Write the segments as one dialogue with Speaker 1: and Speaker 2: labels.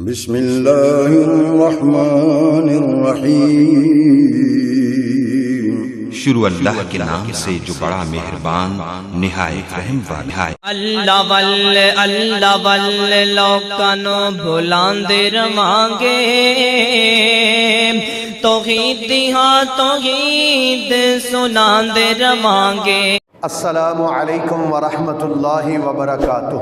Speaker 1: بسم اللہ الرحمن الرحیم۔
Speaker 2: شروع اللہ کے نام سے جو بڑا مہربان نہایت رحم والا ہے۔
Speaker 3: اللہ واللہ لوکانو بھلاندے رواں گے، توحید دی ہاں توحید سناندے رواں گے۔
Speaker 4: السلام علیکم ورحمۃ اللہ وبرکاتہ۔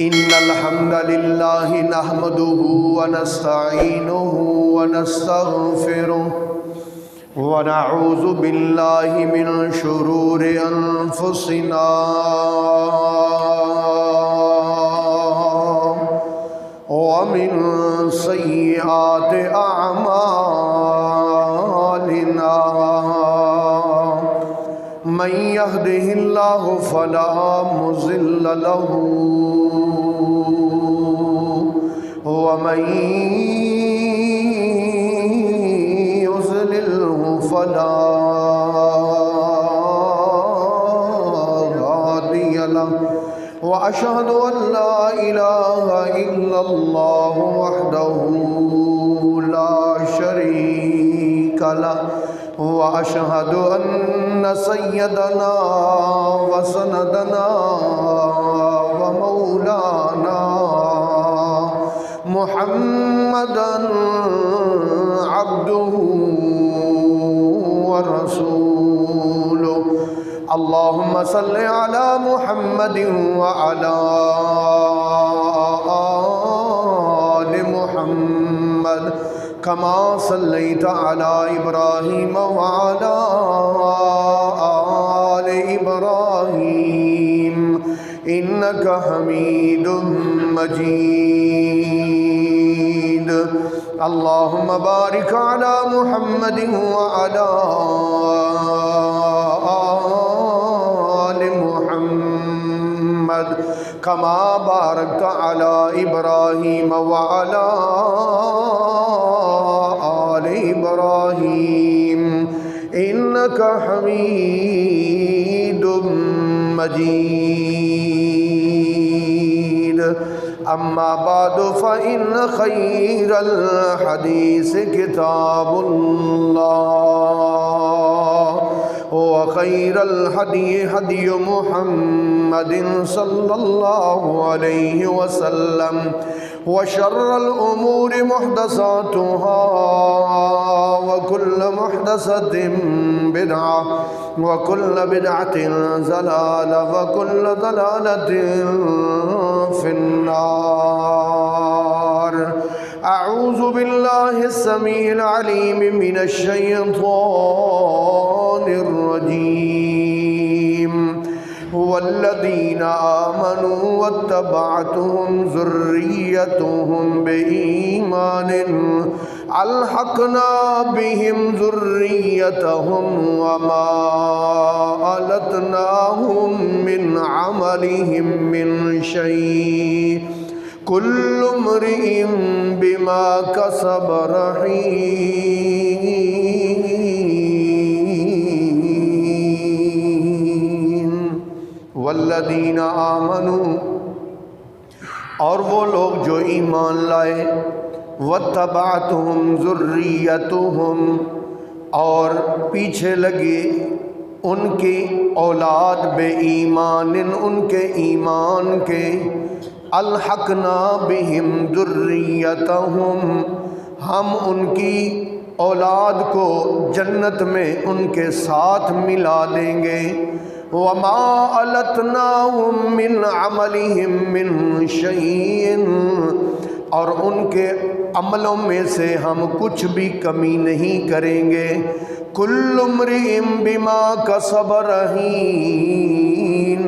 Speaker 4: ان الحمد للہ نحمده ونستعینه ونستغفره ونعوذ باللہ من شرور انفسنا ومن سیئات اعمالنا، من يهده الله فلا مضل له ومن يضلله فلا هادي له، وأشهد أن لا إله إلا الله وحده لا شريك له، وأشهد أن سيدنا وسندنا ومولانا محمدا عبده ورسوله۔ اللهم صل على محمد وعلى آل محمد كما صليت على إبراهيم وعلى آل إبراهيم إنك حميد مجيد۔ اللهم بارك على محمد وعلى آل محمد كما باركت على إبراهيم وعلى آل إبراهيم إنك حميد مجيد۔ أما بعد فإن خير الحديث كتاب الله، وخير الهدي هدي محمد صلى الله عليه وسلم، وشر الأمور محدثاتها، وكل محدثة بدعة، وكل بدعة ضلالة، وكل ضلالة في النار۔ أعوذ بالله السميع العليم من الشيطان الرجيم۔ والذين آمنوا واتبعتهم ذريتهم بإيمان ألحقنا بهم ذريتهم وما ألتناهم من عملهم من شيء، كل امرئ بما كسب رهين۔ والذین آمنوا، اور وہ لوگ جو ایمان لائے، واتبعتهم ذریتهم، اور پیچھے لگے ان کی اولاد بے ایمان، ان کے ایمان کے، الحقنا بہم ذریتهم، ہم ان کی اولاد کو جنت میں ان کے ساتھ ملا دیں گے، وما ألتناهم من عملهم من شيء، اور ان کے عملوں میں سے ہم کچھ بھی کمی نہیں کریں گے، كل امرئ بما كسب رهين،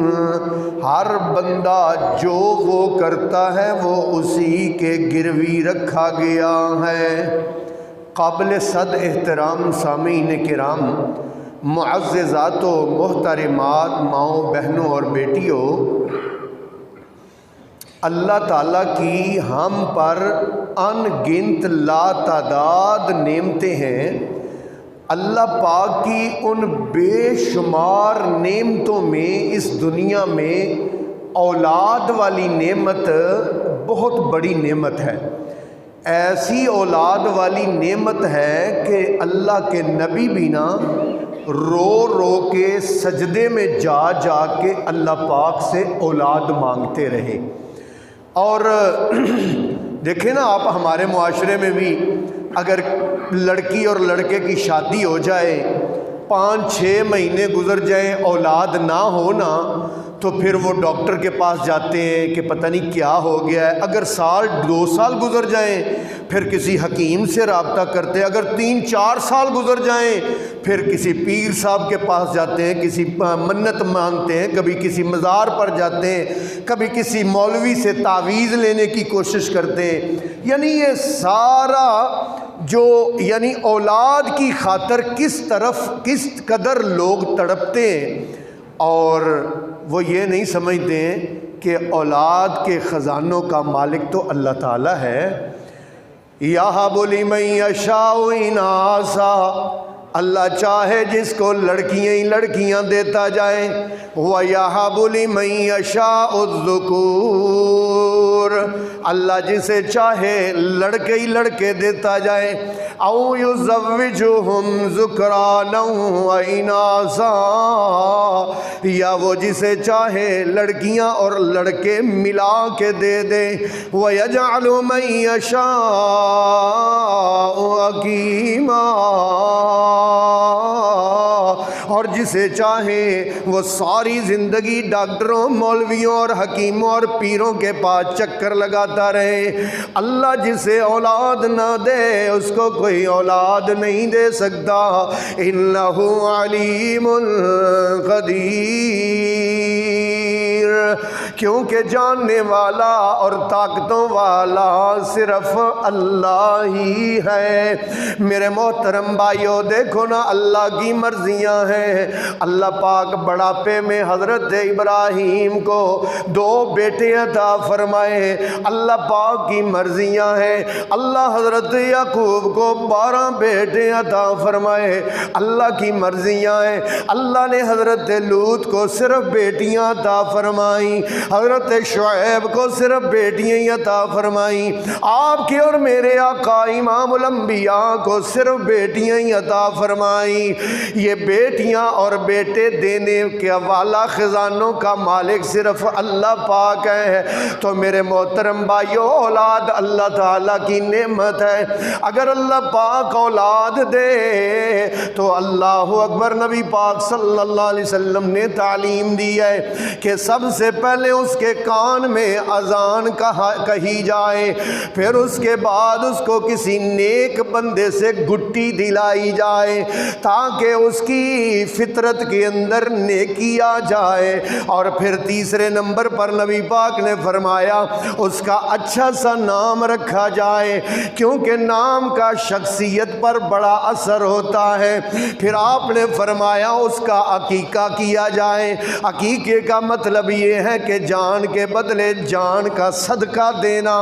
Speaker 4: ہر بندہ جو وہ کرتا ہے وہ اسی کے گروی رکھا گیا ہے۔ قابل صد احترام سامعین کرام، معززات و محترمات، ماؤں بہنوں اور بیٹیوں، اللہ تعالیٰ کی ہم پر ان گنت لا تعداد نعمتیں ہیں۔ اللہ پاک کی ان بے شمار نعمتوں میں اس دنیا میں اولاد والی نعمت بہت بڑی نعمت ہے، ایسی اولاد والی نعمت ہے کہ اللہ کے نبی بھی نا رو رو کے سجدے میں جا جا کے اللہ پاک سے اولاد مانگتے رہے۔ اور دیکھیں نا آپ، ہمارے معاشرے میں بھی اگر لڑکی اور لڑکے کی شادی ہو جائے، 5-6 مہینے گزر جائیں، اولاد نہ ہو نا، تو پھر وہ ڈاکٹر کے پاس جاتے ہیں کہ پتہ نہیں کیا ہو گیا ہے۔ اگر 1-2 سال گزر جائیں پھر کسی حکیم سے رابطہ کرتے ہیں، اگر 3-4 سال گزر جائیں پھر کسی پیر صاحب کے پاس جاتے ہیں، کسی منت مانگتے ہیں، کبھی کسی مزار پر جاتے ہیں، کبھی کسی مولوی سے تعویذ لینے کی کوشش کرتے ہیں۔ یعنی یہ سارا جو اولاد کی خاطر کس قدر لوگ تڑپتے ہیں، اور وہ یہ نہیں سمجھتے ہیں کہ اولاد کے خزانوں کا مالک تو اللہ تعالیٰ ہے۔ یَہَبُ لِمَن یَشَاءُ اِنَاثًا، اللہ چاہے جس کو لڑکیاں ہی لڑکیاں دیتا جائے، وَيَهَبُ لِمَن يَشَاءُ الذُّكُورَ، اللہ جسے چاہے لڑکے ہی لڑکے دیتا جائے، اَوْ يُزَوِّجُهُمْ ذُكْرَانًا وَإِنَاثًا، یا وہ جسے چاہے لڑکیاں اور لڑکے ملا کے دے دے، وَيَجْعَلُ مَن يَشَاءُ عَقِيمًا، اور جسے چاہے وہ ساری زندگی ڈاکٹروں، مولویوں اور حکیموں اور پیروں کے پاس چکر لگاتا رہے۔ اللہ جسے اولاد نہ دے اس کو کوئی اولاد نہیں دے سکتا۔ انہ علیم قدیر، کیونکہ جاننے والا اور طاقتوں والا صرف اللہ ہی ہے۔ میرے محترم بھائیو، دیکھو نا اللہ کی مرضیاں ہیں۔ اللہ پاک بڑھاپے میں حضرت ابراہیم کو 2 بیٹے عطا فرمائے، اللہ پاک کی مرضیاں ہیں۔ اللہ حضرت یعقوب کو 12 بیٹے عطا فرمائے، اللہ کی مرضیاں ہیں۔ اللہ نے حضرت لوط کو صرف بیٹیاں عطا فرمائیں، حضرت شعیب کو صرف بیٹیاں ہی عطا فرمائیں، آپ کے اور میرے آقا امام الانبیاء کو صرف بیٹیاں ہی عطا فرمائیں۔ یہ بیٹیاں اور بیٹے دینے کے والا خزانوں کا مالک صرف اللہ پاک ہے۔ تو میرے محترم بھائیو، اولاد اللہ تعالیٰ کی نعمت ہے۔ اگر اللہ پاک اولاد دے تو اللہ اکبر، نبی پاک صلی اللہ علیہ وسلم نے تعلیم دی ہے کہ سب سے پہلے اس کے کان میں اذان کہی جائے، پھر اس کے بعد اس کو کسی نیک بندے سے گٹی دلائی جائے تاکہ اس کی فطرت کے اندر نیکی آ جائے، اور پھر تیسرے نمبر پر نبی پاک نے فرمایا اس کا اچھا سا نام رکھا جائے، کیونکہ نام کا شخصیت پر بڑا اثر ہوتا ہے۔ پھر آپ نے فرمایا اس کا عقیقہ کیا جائے۔ عقیقے کا مطلب یہ ہے کہ جان کے بدلے جان کا صدقہ دینا،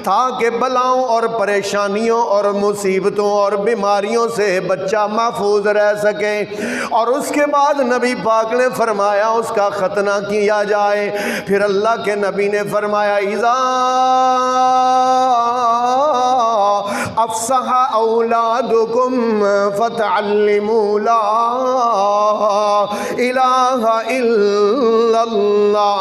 Speaker 4: تاکہ بلاؤں اور پریشانیوں اور مصیبتوں اور بیماریوں سے بچہ محفوظ رہ سکے۔ اور اس کے بعد نبی پاک نے فرمایا اس کا ختنہ کیا جائے۔ پھر اللہ کے نبی نے فرمایا اذا افصح اولادکم فتعلموا لا الہ الا اللہ،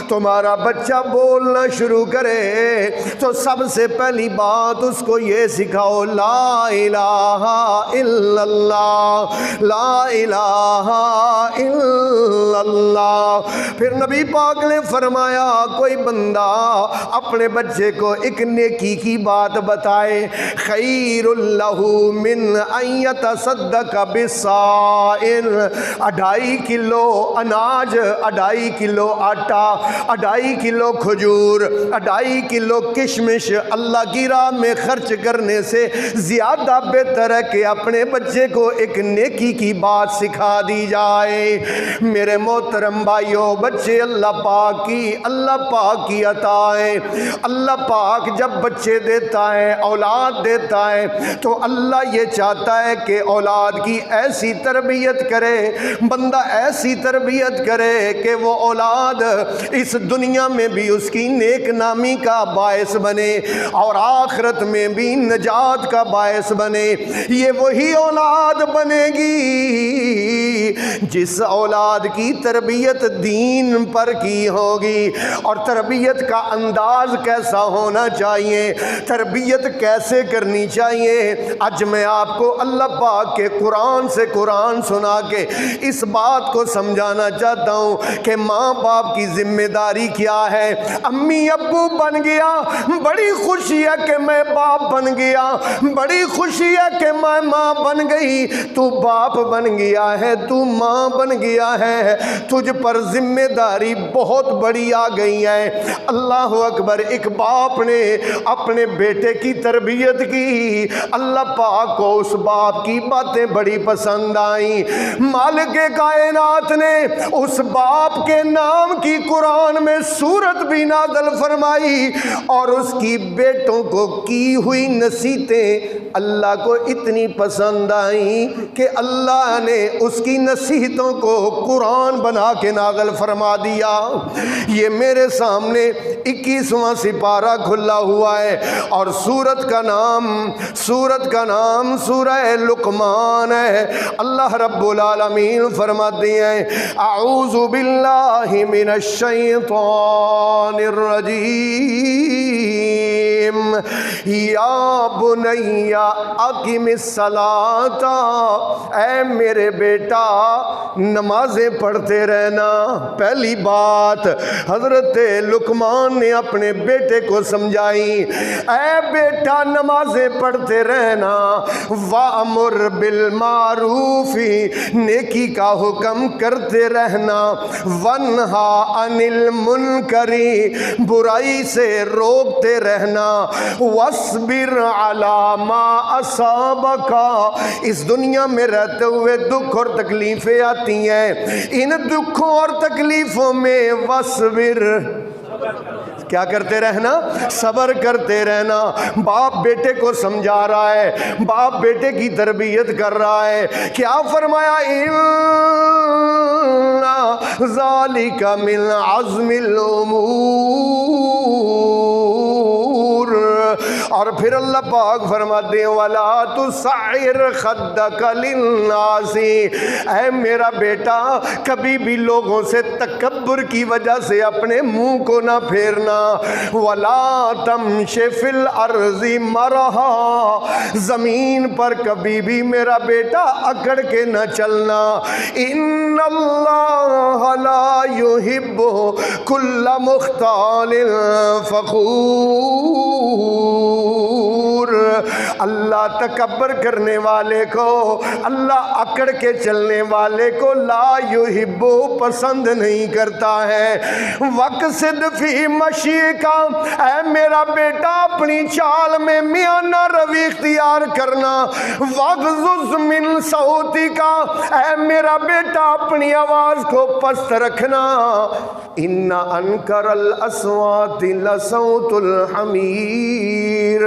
Speaker 4: تمہارا بچہ بولنا شروع کرے تو سب سے پہلی بات اس کو یہ سکھاؤ، لا الہ الا اللہ، لا الہ الا اللہ۔ پھر نبی پاک نے فرمایا کوئی بندہ اپنے بچے کو ایک نیکی کی بات بتائے، خیر لہ من ان یتصدق بالصائر، 2.5 کلو اناج، 2.5 کلو آٹا، 2.5 کلو کھجور، 2.5 کلو کشمش اللہ کی راہ میں خرچ کرنے سے زیادہ بہتر ہے کہ اپنے بچے کو ایک نیکی کی بات سکھا دی جائے۔ میرے محترم بھائیوں، بچے اللہ پاک کی عطا ہے۔ اللہ پاک جب بچے دیتا ہے، اولاد دیتا ہے، تو اللہ یہ چاہتا ہے کہ اولاد کی ایسی تربیت کرے، بندہ ایسی تربیت کرے کہ وہ اولاد اس اس دنیا میں بھی اس کی نیک نامی کا باعث بنے اور آخرت میں بھی نجات کا باعث بنے۔ یہ وہی اولاد بنے گی جس اولاد کی تربیت دین پر کی ہوگی۔ اور تربیت کا انداز کیسا ہونا چاہیے، تربیت کیسے کرنی چاہیے، آج میں آپ کو اللہ پاک کے قرآن سے قرآن سنا کے اس بات کو سمجھانا چاہتا ہوں کہ ماں باپ کی ذمہ داری کیا ہے۔ امی ابو بن گیا، بڑی خوشی ہے کہ میں باپ بن گیا، بڑی خوشی ہے کہ میں ماں بن گئی، تو باپ بن گیا ہے، تو ماں بن گیا ہے، تجھ پر ذمہ داری بہت بڑی آ گئی ہے۔ اللہ اکبر۔ ایک باپ نے اپنے بیٹے کی تربیت کی، اللہ پاک کو اس باپ کی باتیں بڑی پسند آئیں۔ مالک کائنات نے اس باپ کے نام کی قرآن میں سورت بھی نازل فرمائی، اور اس کی بیٹوں کو کی ہوئی نصیحتیں اللہ کو اتنی پسند آئیں کہ اللہ نے اس کی نصیحتوں کو قرآن بنا کے نازل فرما دیا۔ یہ میرے سامنے 21واں سپارہ کھلا ہوا ہے، اور سورت کا نام سورہ لقمان ہے۔ اللہ رب العالمین فرماتے ہیں اعوذ باللہ من الشیطان الرجیم یا بنی اقم الصلاۃ، اے میرے بیٹا نمازیں پڑھتے رہنا۔ پہلی بات حضرت لقمان نے اپنے بیٹے کو سمجھائی، اے بیٹا نمازیں پڑھتے رہنا، وَأْمُرْ بِالْمَعْرُوفِ نیکی کا حکم کرتے رہنا، وَانْهَا عَنِ الْمُنْكَرِ برائی سے روکتے رہنا، وَاصْبِرْ عَلَى مَا أَصَابَكَ اس دنیا میں رہتے ہوئے دکھ اور تکلیفیں آتی ہیں، ان دکھوں اور تکلیفوں میں وَاصْبِرْ کیا کرتے رہنا، صبر کرتے رہنا۔ باپ بیٹے کو سمجھا رہا ہے، باپ بیٹے کی تربیت کر رہا ہے۔ کیا فرمایا ان ذالک من عزم الامور، اور پھر اللہ پاک فرماتے ہیں وَلَا تُسَعِّرْ خَدَّكَ لِلنَّاسِ، اے میرا بیٹا کبھی بھی لوگوں سے تکبر کی وجہ سے اپنے منہ کو نہ پھیرنا، وَلَا تَمْشِ فِي الْأَرْضِ مَرَحًا زمین پر کبھی بھی میرا بیٹا اکڑ کے نہ چلنا، ان اللہ لا يحب كل مختال فخور، اللہ تکبر کرنے والے کو، اللہ اکڑ کے چلنے والے کو لا یحب پسند نہیں کرتا ہے۔ وقصد فی مشیک، اے میرا بیٹا اپنی چال میں میانہ روی اختیار کرنا، وغضض من صوتک، اے میرا بیٹا اپنی آواز کو پست رکھنا، ان انکر الاصوات لصوت الحمیر،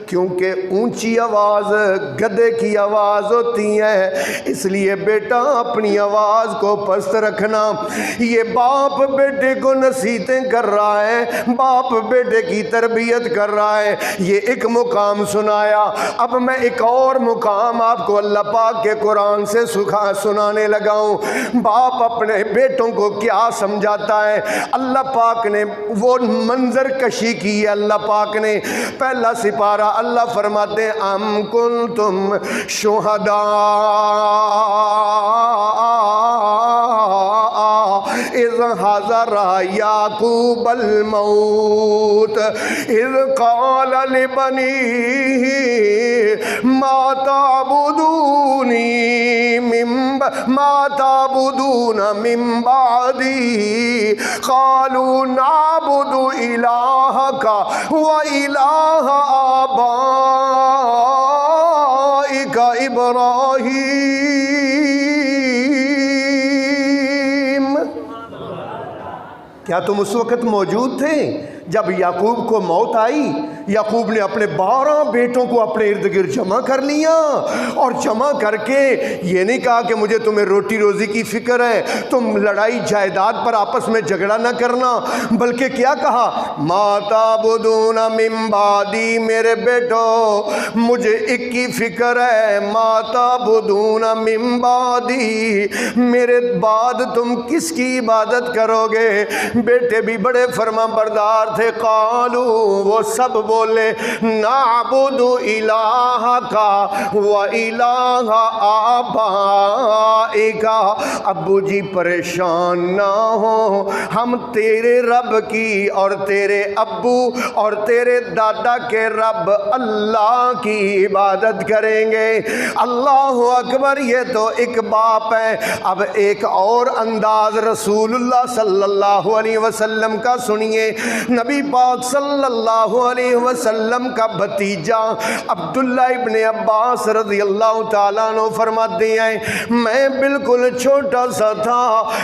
Speaker 4: کیونکہ اونچی آواز گدھے کی آواز ہوتی ہے، اس لیے بیٹا اپنی آواز کو پست رکھنا۔ یہ باپ بیٹے کو نصیحتیں کر رہا ہے، باپ بیٹے کی تربیت کر رہا ہے، یہ ایک مقام سنایا۔ اب میں ایک اور مقام آپ کو اللہ پاک کے قرآن سے سنانے لگا ہوں۔ باپ اپنے بیٹوں کو کیا سمجھاتا ہے، اللہ پاک نے وہ منظر کشی کی ہے۔ اللہ پاک نے پہلا سپارہ اللہ فرماتے ہیں ام کنتم شہداء اذ حضر یعقوب الموت اذ قال لبنیہ ما تعبدون من بعدی قالوا نعبد الہک و الہ آبائک ابراہیم۔ کیا تم اس وقت موجود تھے جب یعقوب کو موت آئی، یعقوب نے اپنے 12 بیٹوں کو اپنے ارد گرد جمع کر لیا، اور جمع کر کے یہ نہیں کہا کہ مجھے تمہیں روٹی روزی کی فکر ہے، تم لڑائی جائیداد پر آپس میں جھگڑا نہ کرنا، بلکہ کیا کہا، ما تعبدون من بعدی، میرے بیٹو مجھے ایک کی فکر ہے، ما تعبدون من بعدی، میرے بعد تم کس کی عبادت کرو گے؟ بیٹے بھی بڑے فرما بردار تھے، قالو، وہ سب بولے، نعبد الہک و الہ آبائک، ابو جی پریشان نہ ہو، ہم تیرے رب کی اور تیرے ابو اور تیرے دادا کے رب اللہ کی عبادت کریں گے۔ اللہ اکبر، یہ تو ایک باپ ہے۔ اب ایک اور انداز رسول اللہ صلی اللہ علیہ وسلم کا سنیے۔ نبی پاک صلی اللہ علیہ وسلم کا بھتیجا عبداللہ ابن عباس رضی اللہ تعالیٰ عنہ فرماتے ہیں، میں بالکل چھوٹا سا تھا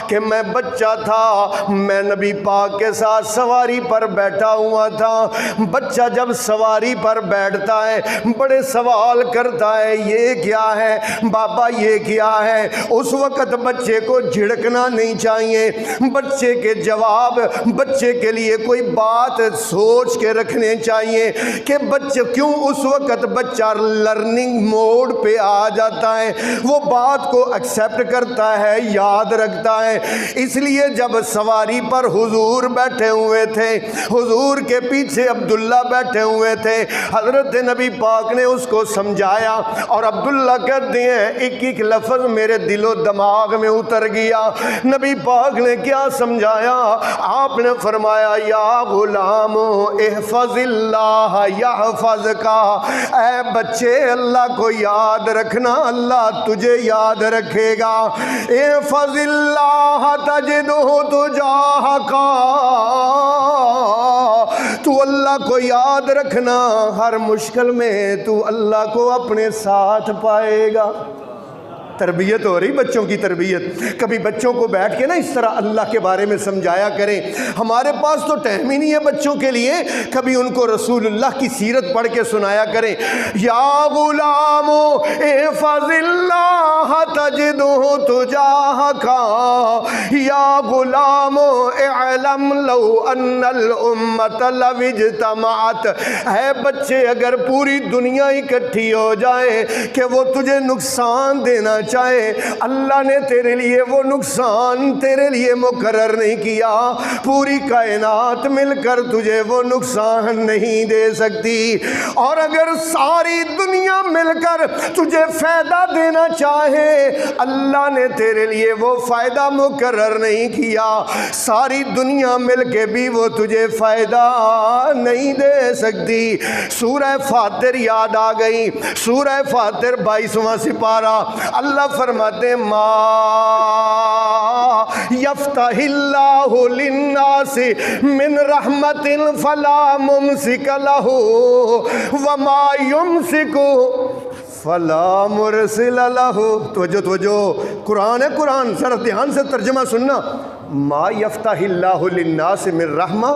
Speaker 4: کہ میں بچہ تھا، میں نبی پاک کے ساتھ سواری پر بیٹھا ہوا تھا۔ بچہ جب سواری پر بیٹھتا ہے بڑے سوال کرتا ہے، یہ کیا ہے بابا، یہ کیا ہے؟ اس وقت بچے کو جھڑکنا نہیں چاہیے، بچے کے جواب، بچے کے لیے کوئی بات سوچ کے رکھنے چاہیے کہ بچے کیوں، اس وقت بچہ لرننگ موڈ پہ آ جاتا ہے، وہ بات کو ایکسیپٹ کرتا ہے، یاد رکھتا ہے۔ اس لیے جب سواری پر حضور بیٹھے ہوئے تھے، حضور کے پیچھے عبداللہ بیٹھے ہوئے تھے، حضرت نبی پاک نے اس کو سمجھایا، اور عبداللہ کہتے ہیں ایک ایک لفظ میرے دل و دماغ میں اتر گیا۔ نبی پاک نے کیا سمجھایا؟ آپ نے فرمایا، یا غلام احفظ اللہ یحفظک، اے بچے اللہ کو یاد رکھنا، اللہ تجھے یاد رکھے گا۔ احفظ اللہ تجدہ تجاہک، تو اللہ کو یاد رکھنا، ہر مشکل میں تو اللہ کو اپنے ساتھ پائے گا۔ تربیت ہو رہی بچوں کی تربیت۔ کبھی بچوں کو بیٹھ کے نا اس طرح اللہ کے بارے میں سمجھایا کریں۔ ہمارے پاس تو ٹائم ہی نہیں ہے بچوں کے لیے، کبھی ان کو رسول اللہ کی سیرت پڑھ کے سنایا کریں۔ یا غلام احفظ اللہ تجدہ تجاہک، یا غلام اعلم لو ان الامت لو اجتمعت، اے بچے اگر پوری دنیا اکٹھی ہو جائے کہ وہ تجھے نقصان دینا چاہے، اللہ نے تیرے لیے وہ نقصان تیرے لیے مقرر نہیں کیا، پوری کائنات مل کر تجھے وہ نقصان نہیں دے سکتی، اور اگر ساری دنیا مل کر تجھے فائدہ دینا چاہے، اللہ نے تیرے لیے وہ فائدہ مقرر نہیں کیا، ساری دنیا مل کے بھی وہ تجھے فائدہ نہیں دے سکتی۔ سورہ فاتر یاد آ گئی، سورہ فاتر 22واں سپارہ، اللہ فرماتے ما یفتح اللہ للناس من رحمت فلا ممسک لہ وما یمسک فلا مرسل لہ۔ توجہ، قرآن ہے، قرآن ذرا دھیان سے ترجمہ سننا۔ ما یفتح اللہ للناس من رحمہ،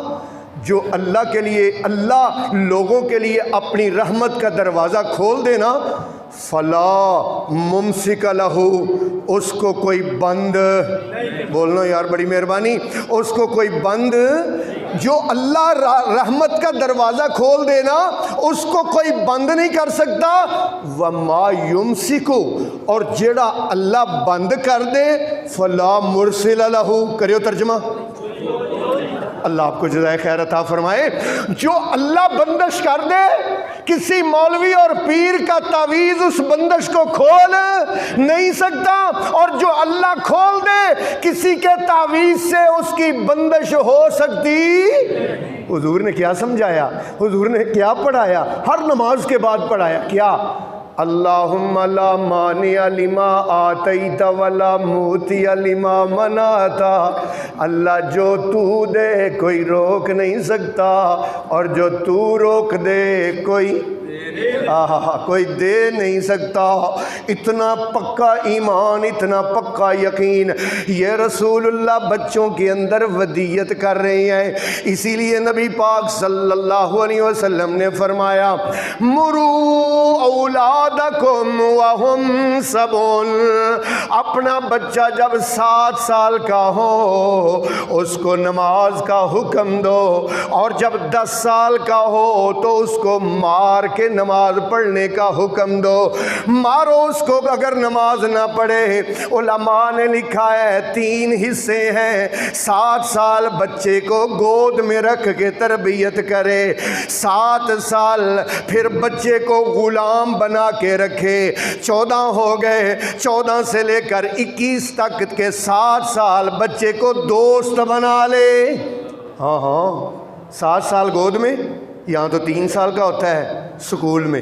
Speaker 4: جو اللہ کے لیے، اللہ لوگوں کے لیے اپنی رحمت کا دروازہ کھول دینا، فلا ممسک لہ، اس کو کوئی بند، بولنا یار بڑی مہربانی، اس کو کوئی بند، جو اللہ رحمت کا دروازہ کھول دینا اس کو کوئی بند نہیں کر سکتا۔ وما یمسک، اور جیڑا اللہ بند کر دے، فلا مرسل لہ، کریو ترجمہ۔ اللہ آپ کو جزائے خیر عطا فرمائے۔ جو اللہ بندش کر دے، کسی مولوی اور پیر کا تعویذ اس بندش کو کھول نہیں سکتا، اور جو اللہ کھول دے، کسی کے تعویذ سے اس کی بندش ہو سکتی۔ حضور نے کیا سمجھایا، حضور نے کیا پڑھایا، ہر نماز کے بعد پڑھایا کیا؟ اللہم لا مانع لما آتیت ولا موتی لما منعت، اللہ جو تو دے کوئی روک نہیں سکتا، اور جو تو روک دے کوئی کوئی دے نہیں سکتا۔ اتنا پکا ایمان، اتنا پکا یقین یہ رسول اللہ بچوں کے اندر ودیت کر رہے ہیں۔ اسی لیے نبی پاک صلی اللہ علیہ وسلم نے فرمایا مرو اولادکم وہم سبون، اپنا بچہ جب 7 سال کا ہو اس کو نماز کا حکم دو، اور جب 10 سال کا ہو تو اس کو مار کے نماز پڑھنے کا حکم دو۔ مارو اس کو اگر نماز نہ پڑھے۔ علماء نے لکھا ہے 3 حصے ہیں۔ 7 سال بچے کو گود میں رکھ کے تربیت کرے، 7 سال پھر بچے کو غلام بنا کے رکھے، 14 ہو گئے، 14 سے لے کر 21 تک کے 7 سال بچے کو دوست بنا لے۔ ہاں 7 سال گود میں، یہاں تو 3 سال کا ہوتا ہے سکول میں،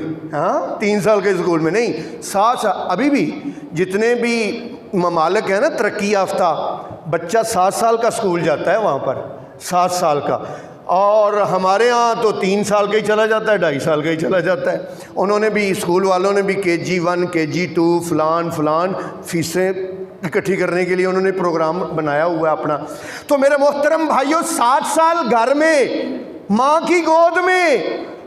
Speaker 4: 3 سال کے سکول میں نہیں، 7 سال۔ ابھی بھی جتنے بھی ممالک ہیں نا ترقی یافتہ، بچہ 7 سال کا سکول جاتا ہے وہاں پر، 7 سال کا، اور ہمارے ہاں تو 3 سال کا ہی چلا جاتا ہے، 2.5 سال کا ہی چلا جاتا ہے۔ انہوں نے بھی، اسکول والوں نے بھی KG1 KG2 فلان فیسیں اکٹھی کرنے کے لیے انہوں نے پروگرام بنایا ہوا ہے اپنا۔ تو میرے محترم بھائیوں، 7 سال گھر میں ماں کی گود میں،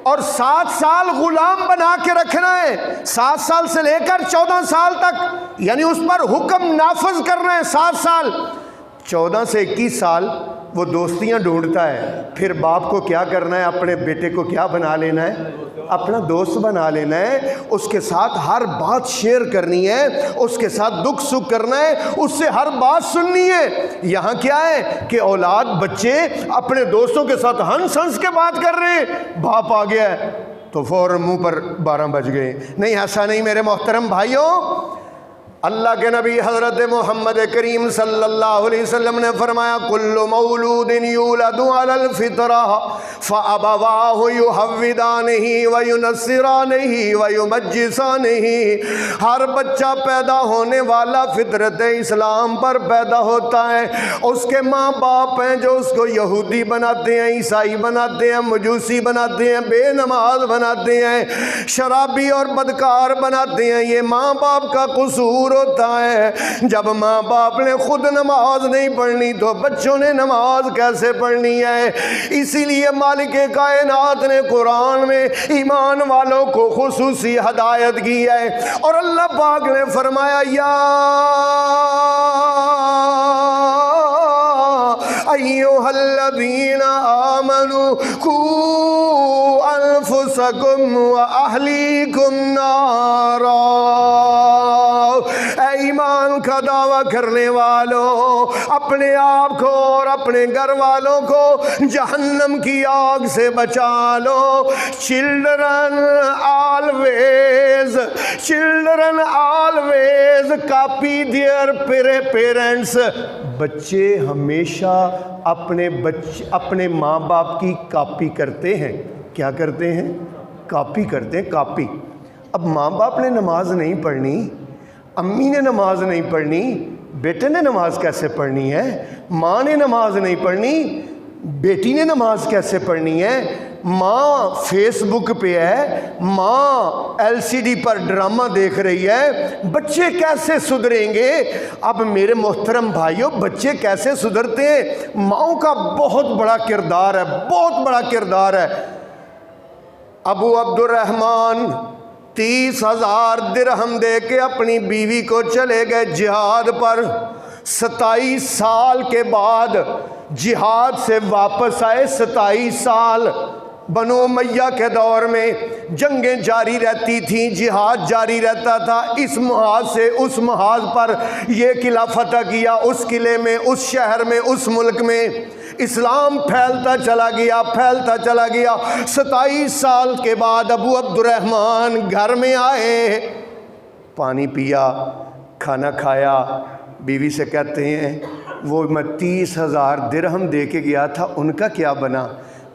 Speaker 4: اور 7 سال غلام بنا کے رکھنا ہے، 7 سال سے لے کر 14 سال تک، یعنی اس پر حکم نافذ کرنا ہے 7 سال۔ 14 سے 21 سال وہ دوستیاں ڈھونڈتا ہے، پھر باپ کو کیا کرنا ہے، اپنے بیٹے کو کیا بنا لینا ہے، اپنا دوست بنا لینا ہے، اس کے ساتھ ہر بات شیئر کرنی ہے، اس کے ساتھ دکھ سکھ کرنا ہے، اس سے ہر بات سننی ہے۔ یہاں کیا ہے کہ اولاد، بچے اپنے دوستوں کے ساتھ ہنس ہنس کے بات کر رہے ہیں، باپ آ گیا ہے تو فوراً منہ پر 12 بج گئے۔ نہیں، ایسا نہیں میرے محترم بھائیوں۔ اللہ کے نبی حضرت محمد کریم صلی اللہ علیہ وسلم نے فرمایا کل مولود یولد علی الفطرہ فابواہ یحودانہ وینصرانہ ویمجسانہ، ہر بچہ پیدا ہونے والا فطرت اسلام پر پیدا ہوتا ہے، اس کے ماں باپ ہیں جو اس کو یہودی بناتے ہیں، عیسائی بناتے ہیں، مجوسی بناتے ہیں، بے نماز بناتے ہیں، شرابی اور بدکار بناتے ہیں۔ یہ ماں باپ کا قصور ہوتا ہے۔ جب ماں باپ نے خود نماز نہیں پڑھنی تو بچوں نے نماز کیسے پڑھنی ہے؟ اسی لیے مالک کائنات نے قرآن میں ایمان والوں کو خصوصی ہدایت کی ہے، اور اللہ پاک نے فرمایا یا ایھا الذین آمنوا قوا انفسکم واہلیکم نارا، اے ایمان کا دعویٰ کرنے والوں، اپنے آپ کو اور اپنے گھر والوں کو جہنم کی آگ سے بچا لو۔ Children always copy their parents, بچے ہمیشہ اپنے ماں باپ کی کاپی کرتے ہیں۔ کیا کرتے ہیں؟ کاپی کرتے ہیں، کاپی۔ اب ماں باپ نے نماز نہیں پڑھنی، امی نے نماز نہیں پڑھنی، بیٹے نے نماز کیسے پڑھنی ہے؟ ماں نے نماز نہیں پڑھنی، بیٹی نے نماز کیسے پڑھنی ہے؟ ماں فیس بک پہ ہے، ماں LCD پر ڈرامہ دیکھ رہی ہے، بچے کیسے سدھریں گے؟ اب میرے محترم بھائیوں، بچے کیسے سدھرتے ہیں؟ ماؤں کا بہت بڑا کردار ہے، بہت بڑا کردار ہے۔ ابو عبد الرحمن 30,000 درہم دے کے اپنی بیوی کو چلے گئے جہاد پر، 27 سال کے بعد جہاد سے واپس آئے۔ 27 سال بنو امیہ کے دور میں جنگیں جاری رہتی تھیں، جہاد جاری رہتا تھا، اس محاذ سے اس محاذ پر یہ قلعہ فتح کیا، اس قلعے میں، اس شہر میں، اس ملک میں اسلام پھیلتا چلا گیا، پھیلتا چلا گیا۔ 27 سال کے بعد ابو عبد الرحمن گھر میں آئے، پانی پیا، کھانا کھایا، بیوی سے کہتے ہیں وہ میں 30,000 درہم دے کے گیا تھا، ان کا کیا بنا؟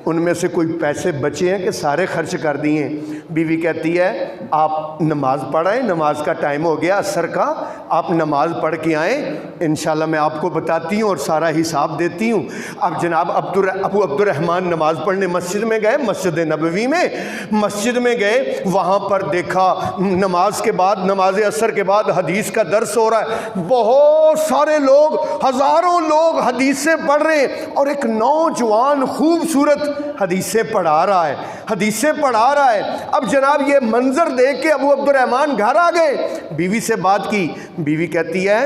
Speaker 4: ان میں سے کوئی پیسے بچے ہیں کہ سارے خرچ کر دیے؟ بیوی کہتی ہے آپ نماز پڑھائیں، نماز کا ٹائم ہو گیا عصر کا، آپ نماز پڑھ کے آئیں، انشاءاللہ میں آپ کو بتاتی ہوں اور سارا حساب دیتی ہوں۔ اب جناب ابو عبد الرحمن نماز پڑھنے مسجد میں گئے، مسجد نبوی میں، مسجد میں گئے، وہاں پر دیکھا نماز کے بعد، نماز عصر کے بعد حدیث کا درس ہو رہا ہے، بہت سارے لوگ، ہزاروں لوگ حدیثیں پڑھ رہے ہیں، اور ایک نوجوان خوبصورت حدیثیں پڑھا رہا ہے، حدیثیں پڑھا رہا ہے۔ اب جناب یہ منظر دیکھ کے ابو عبد الرحمن گھر آ گئے، بیوی سے بات کی، بیوی کہتی ہے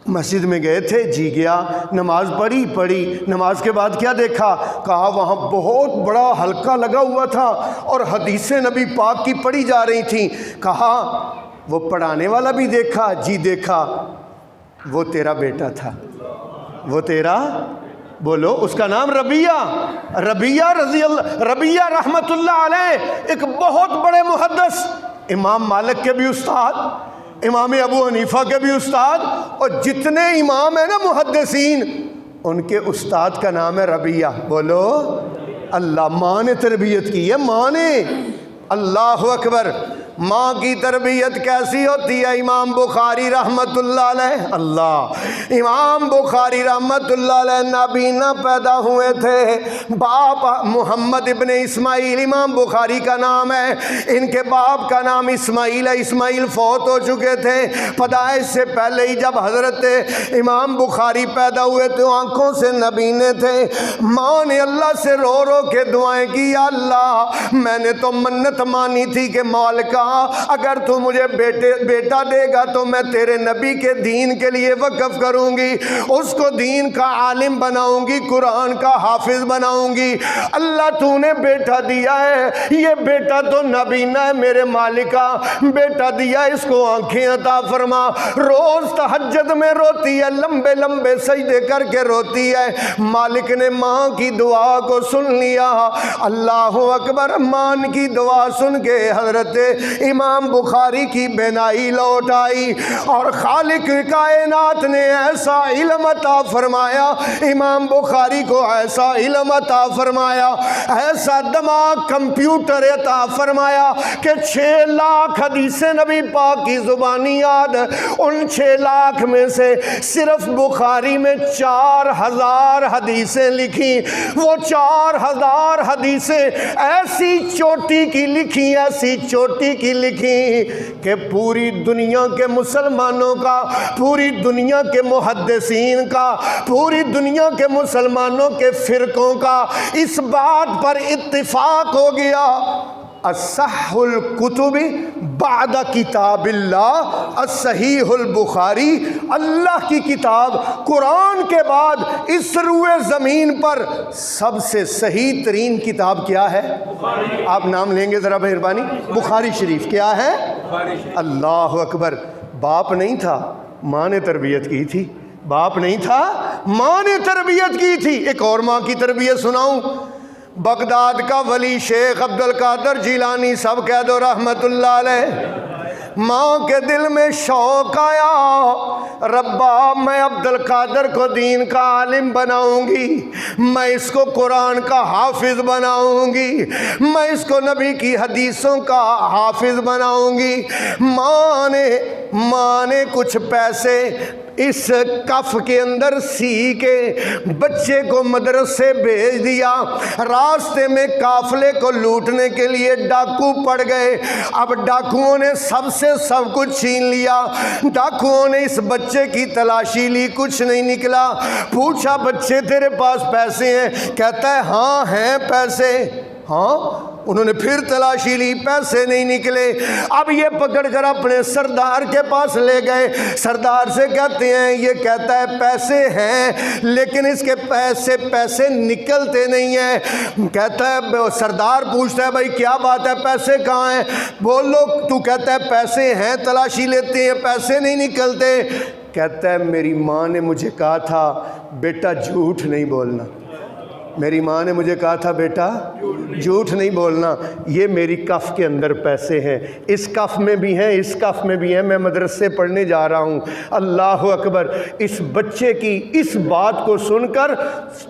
Speaker 4: مسجد میں گئے تھے، جی گیا، نماز پڑھی، نماز کے بعد کیا دیکھا؟ کہا وہاں بہت بڑا حلقہ لگا ہوا تھا اور حدیثیں نبی پاک کی پڑھی جا رہی تھیں۔ کہا وہ پڑھانے والا بھی دیکھا؟ جی دیکھا، وہ تیرا بیٹا تھا، وہ تیرا، بولو اس کا نام ربیہ ربیہ رحمت اللہ علیہ، ایک بہت بڑے محدث، امام مالک کے بھی استاد، امام ابو حنیفہ کے بھی استاد، اور جتنے امام ہیں نا محدثین ان کے استاد کا نام ہے ربیہ۔ بولو اللہ، ماں نے تربیت کی ہے، ماں نے، اللہ اکبر۔ ماں کی تربیت کیسی ہوتی ہے؟ امام بخاری رحمت اللہ علیہ، اللہ، امام بخاری رحمت اللہ علیہ نابینا پیدا ہوئے تھے، باپ محمد ابن اسماعیل امام بخاری کا نام ہے، ان کے باپ کا نام اسماعیل ہے، اسماعیل فوت ہو چکے تھے، پیدائش سے پہلے ہی جب حضرت امام بخاری پیدا ہوئے تو آنکھوں سے نابینے تھے۔ ماں نے اللہ سے رو رو کے دعائیں کی، یا اللہ میں نے تو منت مانی تھی کہ مالکا اگر تو مجھے بیٹا دے گا تو میں تیرے نبی کے دین کے لیے وقف کروں گی، اس کو دین کا عالم بناؤں گی، قرآن کا حافظ بناؤں گی۔ اللہ تو نے بیٹا دیا ہے، یہ بیٹا تو نابینا ہے، میرے مالکا بیٹا دیا، اس کو آنکھیں عطا فرما۔ روز تہجد میں روتی ہے، لمبے لمبے سجدے کر کے روتی ہے۔ مالک نے ماں کی دعا کو سن لیا، اللہ اکبر۔ ماں کی دعا سن کے حضرت امام بخاری کی بینائی لوٹ آئی، اور خالق کائنات نے ایسا علم عطا فرمایا، امام بخاری کو ایسا علم عطا فرمایا، ایسا دماغ کمپیوٹر عطا فرمایا کہ 6 لاکھ حدیثیں نبی پاک کی زبانی یاد، ان 6 لاکھ میں سے صرف بخاری میں 4000 حدیثیں لکھی۔ وہ 4000 حدیثیں ایسی چوٹی کی لکھی، ایسی چوٹی کی لکھی کہ پوری دنیا کے مسلمانوں کا، پوری دنیا کے محدثین کا، پوری دنیا کے مسلمانوں کے فرقوں کا اس بات پر اتفاق ہو گیا، اصح الکتب بعد کتاب اللہ الصحیح البخاری، اللہ کی کتاب قرآن کے بعد اس روئے زمین پر سب سے صحیح ترین کتاب کیا ہے؟ آپ نام لیں گے ذرا مہربانی؟ بخاری شریف۔ کیا ہے؟ اللہ اکبر۔ باپ نہیں تھا، ماں نے تربیت کی تھی، باپ نہیں تھا، ماں نے تربیت کی تھی۔ ایک اور ماں کی تربیت سناؤں، بغداد کا ولی شیخ عبد القادر جیلانی، سب کہہ دو رحمت اللہ علیہ۔ ماں کے دل میں شوق آیا، ربا میں عبد القادر کو دین کا عالم بناؤں گی، میں اس کو قرآن کا حافظ بناؤں گی، میں اس کو نبی کی حدیثوں کا حافظ بناؤں گی۔ ماں نے کچھ پیسے اس کف کے اندر سی کے بچے کو مدرسے بھیج دیا۔ راستے میں قافلے کو لوٹنے کے لیے ڈاکو پڑ گئے، اب ڈاکوؤں نے سب سے سب کچھ چھین لیا۔ ڈاکوؤں نے اس بچے کی تلاشی لی، کچھ نہیں نکلا۔ پوچھا بچے تیرے پاس پیسے ہیں؟ کہتا ہے ہاں ہیں پیسے۔ ہاں، انہوں نے پھر تلاشی لی، پیسے نہیں نکلے۔ اب یہ پکڑ کر اپنے سردار کے پاس لے گئے۔ سردار سے کہتے ہیں، یہ کہتا ہے پیسے ہیں لیکن اس کے پیسے نکلتے نہیں ہیں۔ کہتا ہے، سردار پوچھتا ہے بھائی کیا بات ہے، پیسے کہاں ہیں؟ بولو۔ تو کہتا ہے پیسے ہیں، تلاشی لیتے ہیں، پیسے نہیں نکلتے۔ کہتا ہے میری ماں نے مجھے کہا تھا بیٹا جھوٹ نہیں بولنا۔ میری ماں نے مجھے کہا تھا بیٹا جھوٹ نہیں بولنا، یہ میری کف کے اندر پیسے ہیں، اس کف میں بھی ہیں، اس کف میں بھی ہیں، میں مدرسے پڑھنے جا رہا ہوں۔ اللہ اکبر! اس بچے کی اس بات کو سن کر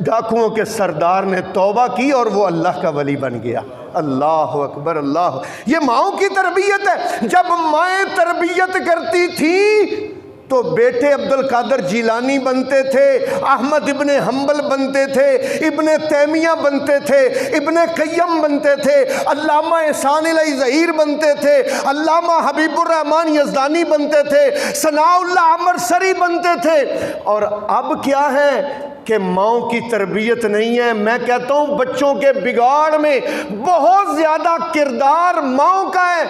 Speaker 4: ڈاکوؤں کے سردار نے توبہ کی اور وہ اللہ کا ولی بن گیا۔ اللہ اکبر! اللہ، یہ ماؤں کی تربیت ہے۔ جب مائیں تربیت کرتی تھیں تو بیٹے عبد القادر جیلانی بنتے تھے، احمد ابن حنبل بنتے تھے، ابن تیمیہ بنتے تھے، ابن قیم بنتے تھے، علامہ احسان علی ظہیر بنتے تھے، علامہ حبیب الرحمن یزدانی بنتے تھے، ثناء اللہ عمر سری بنتے تھے۔ اور اب کیا ہے کہ ماؤں کی تربیت نہیں ہے۔ میں کہتا ہوں بچوں کے بگاڑ میں بہت زیادہ کردار ماؤں کا ہے۔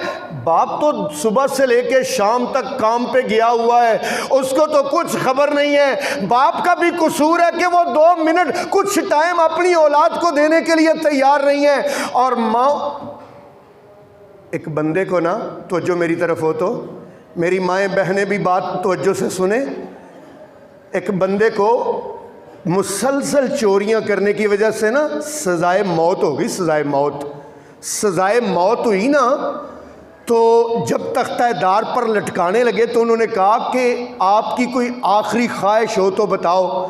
Speaker 4: باپ تو صبح سے لے کے شام تک کام پہ گیا ہوا ہے، اس کو تو کچھ خبر نہیں ہے۔ باپ کا بھی قصور ہے کہ وہ 2 منٹ کچھ ٹائم اپنی اولاد کو دینے کے لیے تیار نہیں ہے۔ اور ماں، ایک بندے کو نا توجہ میری طرف ہو تو میری مائیں بہنیں بھی بات توجہ سے سنیں، ایک بندے کو مسلسل چوریاں کرنے کی وجہ سے نا سزائے موت ہو گئی، سزائے موت ہوئی نا، تو جب تختہ دار پر لٹکانے لگے تو انہوں نے کہا کہ آپ کی کوئی آخری خواہش ہو تو بتاؤ۔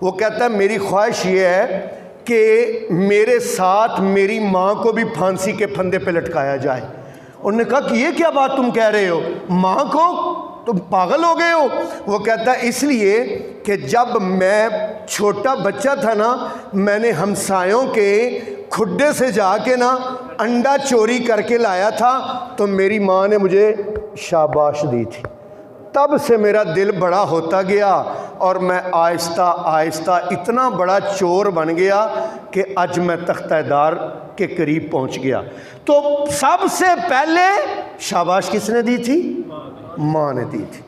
Speaker 4: وہ کہتا ہے میری خواہش یہ ہے کہ میرے ساتھ میری ماں کو بھی پھانسی کے پھندے پہ لٹکایا جائے۔ انہوں نے کہا کہ یہ کیا بات تم کہہ رہے ہو، ماں کو؟ تم پاگل ہو گئے ہو؟ وہ کہتا ہے اس لیے کہ جب میں چھوٹا بچہ تھا نا، میں نے ہمسایوں کے کھڈے سے جا کے نا انڈا چوری کر کے لایا تھا تو میری ماں نے مجھے شاباش دی تھی۔ تب سے میرا دل بڑا ہوتا گیا اور میں آہستہ آہستہ اتنا بڑا چور بن گیا کہ آج میں تختہ دار کے قریب پہنچ گیا۔ تو سب سے پہلے شاباش کس نے دی تھی؟ ماں نے دی تھی۔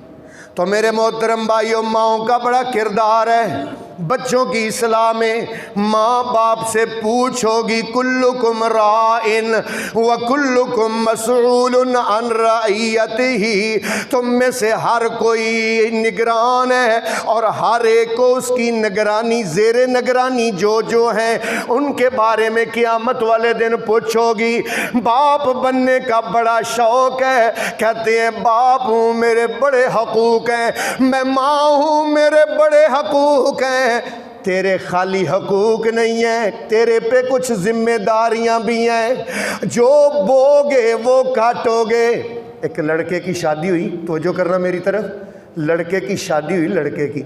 Speaker 4: تو میرے محترم بھائیوں، ماؤں کا بڑا کردار ہے بچوں کی اصلاح میں۔ ماں باپ سے پوچھو گی کلکم رائن وکلکم مسئول عن رعیتہ، تم میں سے ہر کوئی نگران ہے اور ہر ایک کو اس کی نگرانی، زیر نگرانی جو ہیں ان کے بارے میں قیامت والے دن پوچھو گی۔ باپ بننے کا بڑا شوق ہے، کہتے ہیں باپ ہوں میرے بڑے حقوق ہیں، میں ماں ہوں میرے بڑے حقوق ہیں۔ تیرے خالی حقوق نہیں ہیں، تیرے پہ کچھ ذمہ داریاں بھی ہیں، جو بوگے وہ کاٹو گے۔ ایک لڑکے کی شادی ہوئی، توجہ کرنا میری طرف، لڑکے کی شادی ہوئی، لڑکے کی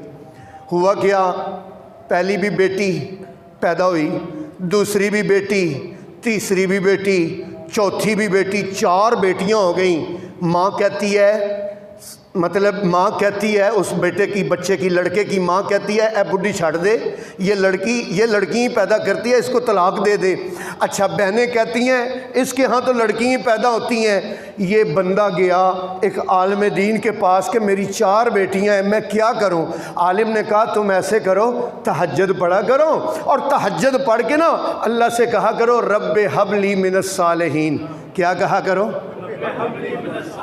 Speaker 4: ہوا کیا، پہلی بھی بیٹی پیدا ہوئی، دوسری بھی بیٹی، تیسری بھی بیٹی، چوتھی بھی بیٹی، 4 بیٹیاں ہو گئیں۔ ماں کہتی ہے، ماں کہتی ہے اس بیٹے کی، بچے کی، لڑکے کی ماں کہتی ہے اے بڈھی چھاڑ دے، یہ لڑکی ہی پیدا کرتی ہے، اس کو طلاق دے دے۔ اچھا بہنیں کہتی ہیں اس کے ہاں تو لڑکی ہی پیدا ہوتی ہیں۔ یہ بندہ گیا ایک عالم دین کے پاس کہ میری 4 بیٹیاں ہیں، میں کیا کروں؟ عالم نے کہا تم ایسے کرو، تہجد پڑھا کرو اور تہجد پڑھ کے نا اللہ سے کہا کرو رب ہب لی من الصالحین۔ کیا کہا کرو؟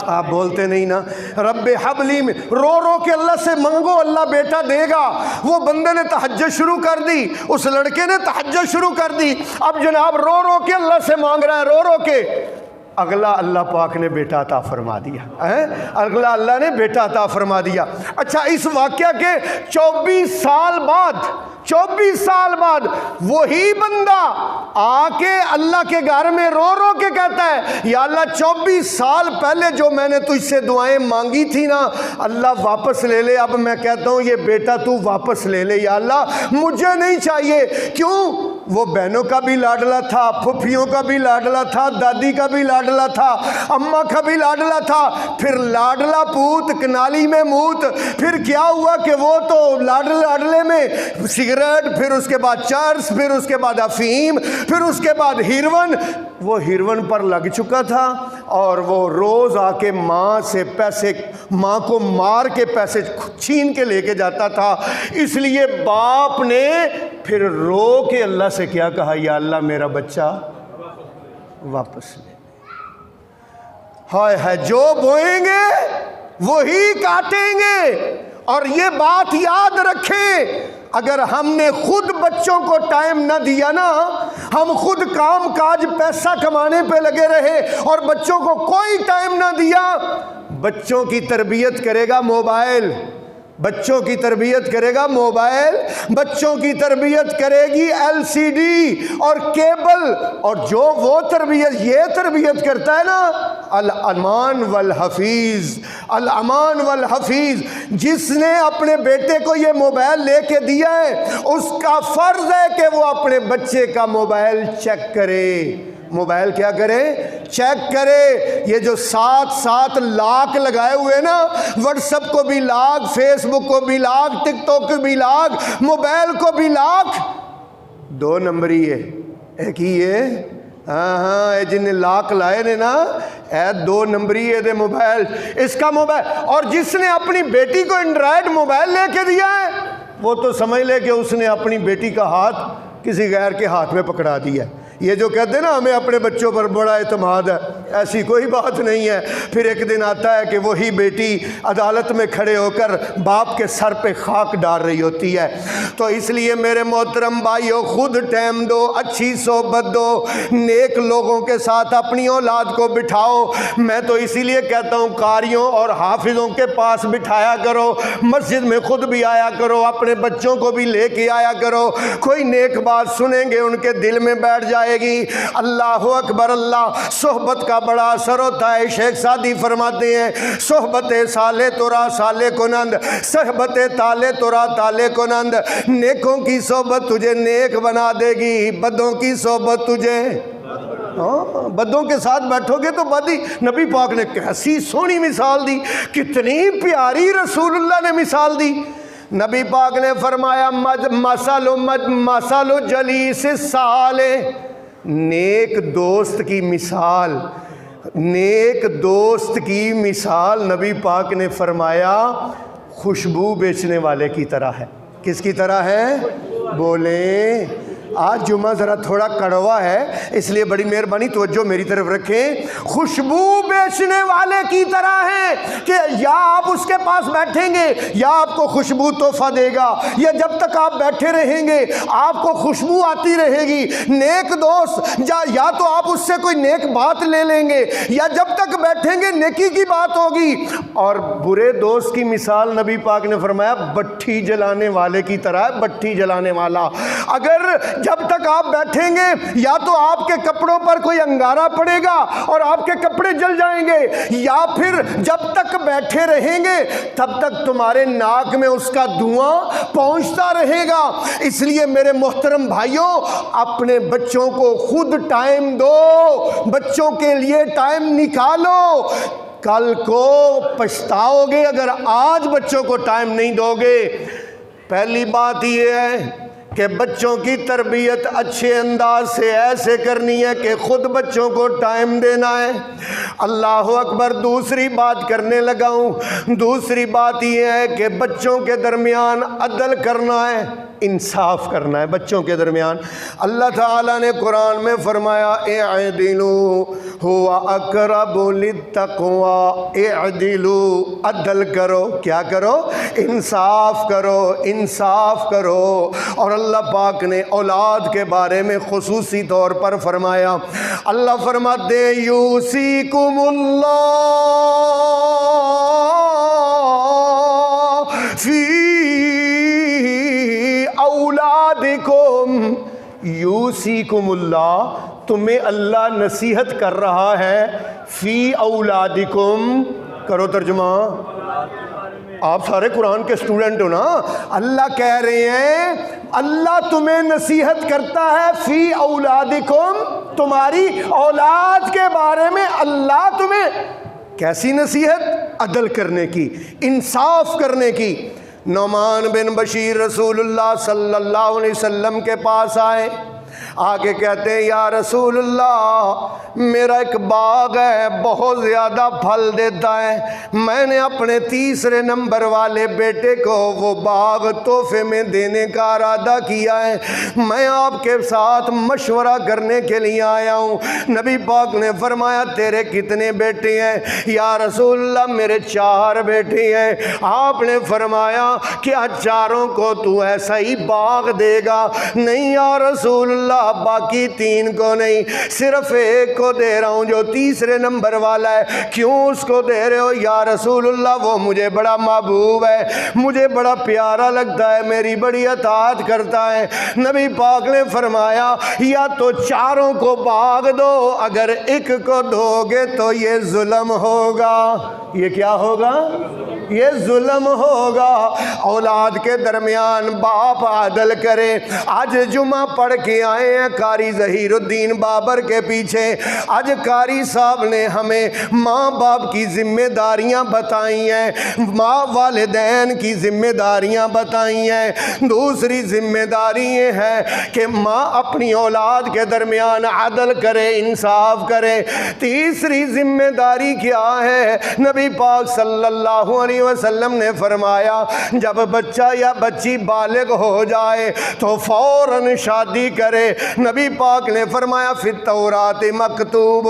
Speaker 4: آپ بولتے نہیں نا، رب حبلی میں رو رو کے اللہ سے منگو، اللہ بیٹا دے گا۔ وہ بندے نے تہجد شروع کر دی، اس لڑکے نے تہجد شروع کر دی، اب جناب رو رو کے اللہ سے مانگ رہا ہے، رو رو کے۔ اگلا اللہ پاک نے بیٹا عطا فرما دیا، اگلا اللہ نے بیٹا عطا فرما دیا۔ اچھا اس واقعہ کے 24 سال بعد وہی بندہ آ کے اللہ کے گھر میں رو رو کے کہتا ہے یا اللہ 24 سال پہلے جو میں نے تجھ سے دعائیں مانگی تھی نا اللہ واپس لے لے، اب میں کہتا ہوں یہ بیٹا تو واپس لے لے یا اللہ، مجھے نہیں چاہیے۔ کیوں؟ وہ بہنوں کا بھی لاڈلا تھا، پھپھیوں کا بھی لاڈلا تھا، دادی کا بھی لاڈلا تھا، اماں کا بھی لاڈلا تھا، پھر لاڈلا پوت کنالی میں موت۔ پھر کیا ہوا کہ وہ تو لاڈلے میں سگریٹ، پھر اس کے بعد چرس، پھر اس کے بعد افیم، پھر اس کے بعد ہیروین، وہ ہیروین پر لگ چکا تھا اور وہ روز آ کے ماں سے پیسے، ماں کو مار کے پیسے چھین کے لے کے جاتا تھا۔ اس لیے باپ نے پھر رو کے اللہ سے کیا کہا یا اللہ میرا بچہ واپس لے۔ ہائے ہائے، جو بوئیں گے وہی کاٹیں گے۔ اور یہ بات یاد رکھیں، اگر ہم نے خود بچوں کو ٹائم نہ دیا نا، ہم خود کام کاج پیسہ کمانے پہ لگے رہے اور بچوں کو کوئی ٹائم نہ دیا، بچوں کی تربیت کرے گا موبائل، بچوں کی تربیت کرے گا موبائل، بچوں کی تربیت کرے گی LCD اور کیبل، اور جو وہ تربیت یہ تربیت کرتا ہے نا، الامان والحفیظ، الامان والحفیظ، جس نے اپنے بیٹے کو یہ موبائل لے کے دیا ہے اس کا فرض ہے کہ وہ اپنے بچے کا موبائل چیک کرے، موبائل کیا کرے؟ چیک کرے۔ یہ جو 7 لاک لگائے ہوئے نا، واٹس ایپ کو بھی لاک، فیس بک کو بھی لاک، ٹک ٹاک کو بھی لاک، موبائل کو بھی لاک، 2 نمبری ہے، ایک ہی ہے، ہاں جن نے لاک لائے نے نا، 2 نمبری ہے دے موبائل، اس کا موبائل۔ اور جس نے اپنی بیٹی کو اینڈرائڈ موبائل لے کے دیا ہے وہ تو سمجھ لے کہ اس نے اپنی بیٹی کا ہاتھ کسی غیر کے ہاتھ میں پکڑا دیا ہے۔ یہ جو کہتے ہیں نا ہمیں اپنے بچوں پر بڑا اعتماد ہے، ایسی کوئی بات نہیں ہے۔ پھر ایک دن آتا ہے کہ وہی بیٹی عدالت میں کھڑے ہو کر باپ کے سر پہ خاک ڈال رہی ہوتی ہے۔ تو اس لیے میرے محترم بھائیو، خود ٹائم دو، اچھی صحبت دو، نیک لوگوں کے ساتھ اپنی اولاد کو بٹھاؤ۔ میں تو اسی لیے کہتا ہوں قاریوں اور حافظوں کے پاس بٹھایا کرو، مسجد میں خود بھی آیا کرو، اپنے بچوں کو بھی لے کے آیا کرو، کوئی نیک بات سنیں گے ان کے دل میں بیٹھ جائے گی۔ اللہ اکبر، اللہ صحبت کا بڑا اثر ہوتا ہے۔ شیخ سعدی فرماتے ہیں صحبت سالے تورا سالے کنند، صحبت تالے تورا تالے کنند، نیکوں کی صحبت تجھے نیک بنا دے گی، بدوں کی صحبت تجھے، بدوں کے ساتھ بیٹھو گے تو بدی۔ نبی پاک نے کیسی سونی مثال دی، کتنی پیاری رسول اللہ نے مثال دی۔ نبی پاک نے فرمایا مثل جلیس الصالح، نیک دوست کی مثال، نیک دوست کی مثال نبی پاک نے فرمایا خوشبو بیچنے والے کی طرح ہے۔ کس کی طرح ہے؟ بولیں۔ آج جمعہ ذرا تھوڑا کڑوا ہے، اس لیے بڑی مہربانی توجہ میری طرف رکھیں۔ خوشبو بیچنے والے کی طرح ہے کہ یا آپ اس کے پاس بیٹھیں گے یا آپ کو خوشبو تحفہ دے گا، یا جب تک آپ بیٹھے رہیں گے آپ کو خوشبو آتی رہے گی۔ نیک دوست یا تو آپ اس سے کوئی نیک بات لے لیں گے، یا جب تک بیٹھیں گے نیکی کی بات ہوگی۔ اور برے دوست کی مثال نبی پاک نے فرمایا بٹھی جلانے والے کی طرح ہے، بٹھی جلانے والا۔ اگر جب تک آپ بیٹھیں گے یا تو آپ کے کپڑوں پر کوئی انگارہ پڑے گا اور آپ کے کپڑے جل جائیں گے، یا پھر جب تک بیٹھے رہیں گے تب تک تمہارے ناک میں اس کا دھواں پہنچتا رہے گا۔ اس لیے میرے محترم بھائیوں، اپنے بچوں کو خود ٹائم دو، بچوں کے لیے ٹائم نکالو۔ کل کو پچھتاؤ گے اگر آج بچوں کو ٹائم نہیں دو گے۔ پہلی بات یہ ہے کہ بچوں کی تربیت اچھے انداز سے ایسے کرنی ہے کہ خود بچوں کو ٹائم دینا ہے۔ اللہ اکبر۔ دوسری بات کرنے لگا ہوں، دوسری بات یہ ہے کہ بچوں کے درمیان عدل کرنا ہے، انصاف کرنا ہے بچوں کے درمیان۔ اللہ تعالیٰ نے قرآن میں فرمایا اعدلوا هو اقرب للتقوى، اعدلوا، عدل کرو، کیا کرو؟ انصاف کرو، انصاف کرو۔ اور اللہ پاک نے اولاد کے بارے میں خصوصی طور پر فرمایا، اللہ فرماتے ہیں یوصیکم اللہ فی اولادکم، یوصیکم اللہ، تمہیں اللہ نصیحت کر رہا ہے، فی اولادکم، کرو ترجمہ۔ آپ سارے قرآن کے اسٹوڈنٹ ہو نا۔ اللہ کہہ رہے ہیں اللہ تمہیں نصیحت کرتا ہے فی اولادکم، تمہاری اولاد کے بارے میں اللہ تمہیں کیسی نصیحت؟ عدل کرنے کی، انصاف کرنے کی۔ نعمان بن بشیر رسول اللہ صلی اللہ علیہ وسلم کے پاس آئے، آگے کہتے ہیں یا رسول اللہ میرا ایک باغ ہے بہت زیادہ پھل دیتا ہے، میں نے اپنے تیسرے نمبر والے بیٹے کو وہ باغ تحفے میں دینے کا ارادہ کیا ہے، میں آپ کے ساتھ مشورہ کرنے کے لیے آیا ہوں۔ نبی پاک نے فرمایا تیرے کتنے بیٹے ہیں؟ یا رسول اللہ میرے 4 بیٹے ہیں۔ آپ نے فرمایا کیا چاروں کو تو ایسا ہی باغ دے گا؟ نہیں یا رسول اللہ باقی 3 کو نہیں، صرف ایک کو دے رہا ہوں جو تیسرے نمبر والا ہے۔ کیوں اس کو دے رہے ہو یا رسول اللہ؟ وہ مجھے بڑا محبوب ہے، مجھے بڑا پیارا لگتا ہے، میری بڑی اطاعت کرتا ہے۔ نبی پاک نے فرمایا یا تو 4 کو باغ دو، اگر ایک کو دو گے تو یہ ظلم ہوگا۔ یہ کیا ہوگا؟ یہ ظلم ہوگا۔ اولاد کے درمیان باپ عدل کرے۔ آج جمعہ پڑھ کے آئے ہیں قاری ظہیر الدین بابر کے پیچھے، آج قاری صاحب نے ہمیں ماں باپ کی ذمہ داریاں بتائی ہیں، ماں والدین کی ذمہ داریاں بتائی ہیں۔ دوسری ذمہ داری یہ ہے کہ ماں اپنی اولاد کے درمیان عدل کرے، انصاف کرے۔ تیسری ذمہ داری کیا ہے؟ نبی پاک صلی اللہ علیہ وسلم نے فرمایا جب بچہ یا بچی بالغ ہو جائے تو فوراً شادی کرے۔ نبی پاک نے فرمایا فی التورات مکتوب،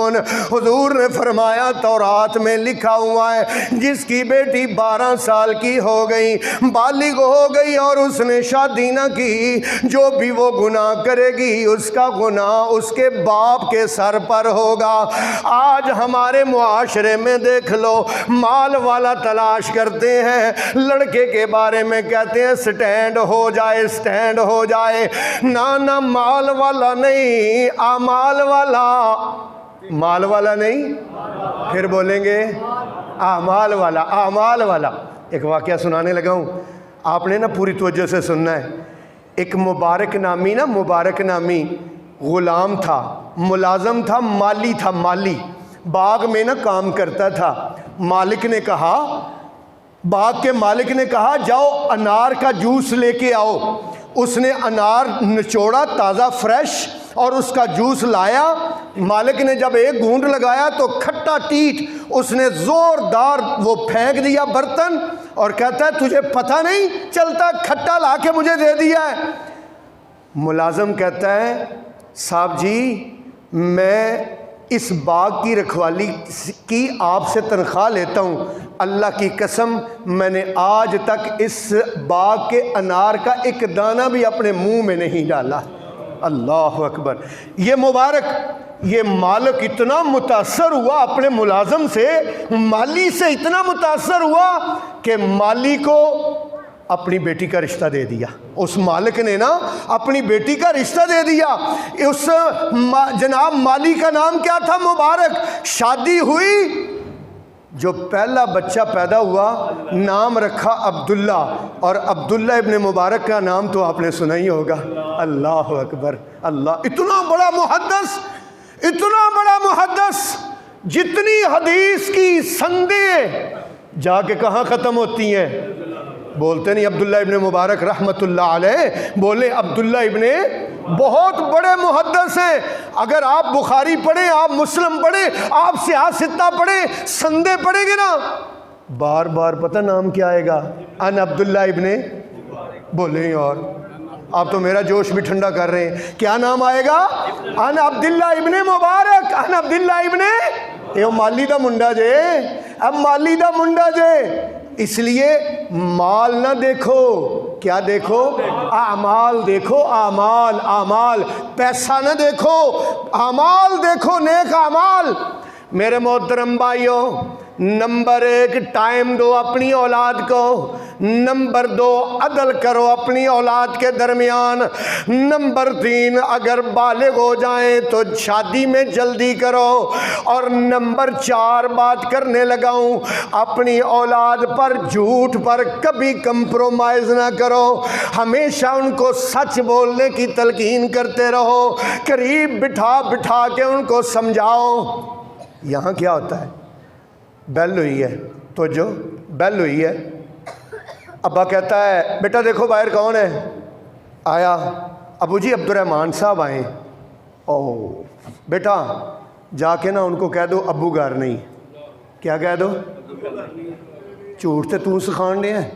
Speaker 4: حضور نے فرمایا تورات میں لکھا ہوا ہے جس کی بیٹی 12 سال کی ہو گئی، بالغ ہو گئی اور اس نے شادی نہ کی، جو بھی وہ گناہ کرے گی اس کا گناہ اس کے باپ کے سر پر ہوگا۔ آج ہمارے معاشرے میں دیکھ لو، مال والا تلاش کرتے ہیں، لڑکے کے بارے میں کہتے ہیں سٹینڈ ہو جائے، سٹینڈ ہو جائے۔ نہ مال والا نہیں، اعمال والا۔ مال والا نہیں، پھر بولیں گے اعمال والا، اعمال والا۔ ایک واقعہ سنانے لگا ہوں، آپ نے نا پوری توجہ سے سننا ہے۔ ایک مبارک نامی غلام تھا، ملازم تھا، مالی تھا، مالی باغ میں نا کام کرتا تھا۔ مالک نے کہا، باغ کے مالک نے کہا جاؤ انار کا جوس لے کے آؤ۔ اس نے انار نچوڑا تازہ فریش اور اس کا جوس لایا۔ مالک نے جب ایک گھونٹ لگایا تو کھٹا ٹیٹ اس نے زوردار وہ پھینک دیا برتن، اور کہتا ہے تجھے پتہ نہیں چلتا کھٹا لا کے مجھے دے دیا ہے۔ ملازم کہتا ہے صاحب جی میں اس باغ کی رکھوالی کی آپ سے تنخواہ لیتا ہوں، اللہ کی قسم میں نے آج تک اس باغ کے انار کا ایک دانہ بھی اپنے منہ میں نہیں ڈالا۔ اللہ اکبر۔ یہ مبارک، یہ مالک اتنا متاثر ہوا اپنے ملازم سے، مالی سے اتنا متاثر ہوا کہ مالی کو اپنی بیٹی کا رشتہ دے دیا۔ اس مالک نے نا اپنی بیٹی کا رشتہ دے دیا۔ اس جناب مالی کا نام کیا تھا؟ مبارک۔ شادی ہوئی، جو پہلا بچہ پیدا ہوا نام رکھا عبداللہ، اور عبداللہ ابن مبارک کا نام تو آپ نے سنا ہی ہوگا۔ اللہ اکبر۔ اللہ، اتنا بڑا محدث، اتنا بڑا محدث، جتنی حدیث کی سندیں جا کے کہاں ختم ہوتی ہیں؟ بولتے نہیں عبداللہ ابن مبارک رحمت اللہ علیہ، بولے عبداللہ ابن بہت بڑے محدث ہیں۔ اگر آپ بخاری پڑھیں، آپ مسلم پڑھیں، آپ سیاہ ستہ پڑھیں، سندے پڑھیں گے نا، بار بار پتہ نام کیا آئے گا؟ ان عبداللہ ابن، بولیں اور آپ تو میرا جوش بھی ٹھنڈا کر رہے ہیں۔ کیا نام آئے گا؟ ان عبداللہ ابن مبارک، ان عبداللہ ابن، یہ مالی دا منڈا جے، اب مالی دا منڈا جے۔ اس لیے مال نہ دیکھو، کیا دیکھو؟ اعمال دیکھو، اعمال، اعمال۔ پیسہ نہ دیکھو، اعمال دیکھو، نیک اعمال۔ میرے محترم بھائیوں، نمبر 1 ٹائم دو اپنی اولاد کو، نمبر 2 عدل کرو اپنی اولاد کے درمیان، نمبر 3 اگر بالغ ہو جائیں تو شادی میں جلدی کرو، اور نمبر 4 بات کرنے لگا ہوں، اپنی اولاد پر جھوٹ پر کبھی کمپرومائز نہ کرو، ہمیشہ ان کو سچ بولنے کی تلقین کرتے رہو، قریب بٹھا بٹھا کے ان کو سمجھاؤ۔ یہاں کیا ہوتا ہے؟ بیل ہوئی ہے، تو جو بیل ہوئی ہے، ابا کہتا ہے بیٹا دیکھو باہر کون ہے؟ آیا ابو جی عبد الرحمن صاحب آئے۔ او بیٹا جا کے نا ان کو کہہ دو ابو گھر نہیں. کیا کہہ دو؟ جھوٹ تو تم سکھان رہے ہیں,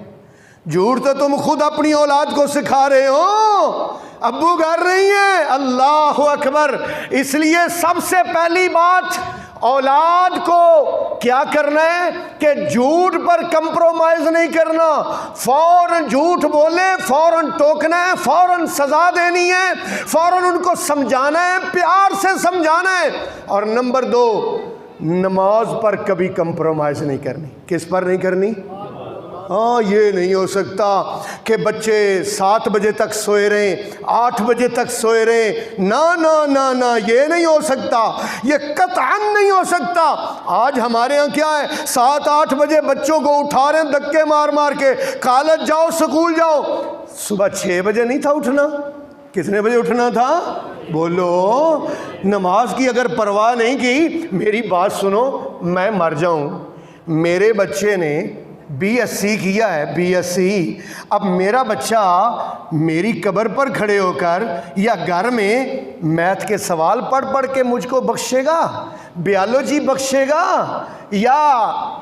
Speaker 4: جھوٹ تو تم خود اپنی اولاد کو سکھا رہے ہو, ابو گھر نہیں ہے. اللہ اکبر. اس لیے سب سے پہلی بات اولاد کو کیا کرنا ہے کہ جھوٹ پر کمپرومائز نہیں کرنا. فوراً جھوٹ بولے, فوراً ٹوکنا ہے, فوراً سزا دینی ہے, فوراً ان کو سمجھانا ہے, پیار سے سمجھانا ہے. اور نمبر 2, نماز پر کبھی کمپرومائز نہیں کرنی. کس پر نہیں کرنی؟ ہاں یہ نہیں ہو سکتا کہ بچے 7 بجے تک سوئے رہیں, 8 بجے تک سوئے رہیں. نا نا نا نا, یہ نہیں ہو سکتا, یہ قطعاً نہیں ہو سکتا. آج ہمارے ہاں کیا ہے, 7-8 بجے بچوں کو اٹھا رہے ہیں دھکے مار مار کے, کالج جاؤ, سکول جاؤ. صبح 6 بجے نہیں تھا اٹھنا, کتنے بجے اٹھنا تھا؟ بولو. نماز کی اگر پرواہ نہیں کی, میری بات سنو, میں مر جاؤں, میرے بچے نے BSc کیا ہے, BSc, اب میرا بچہ میری قبر پر کھڑے ہو کر یا گھر میں میتھ کے سوال پڑھ پڑھ کے مجھ کو بخشے گا, بیالوجی بخشے گا, یا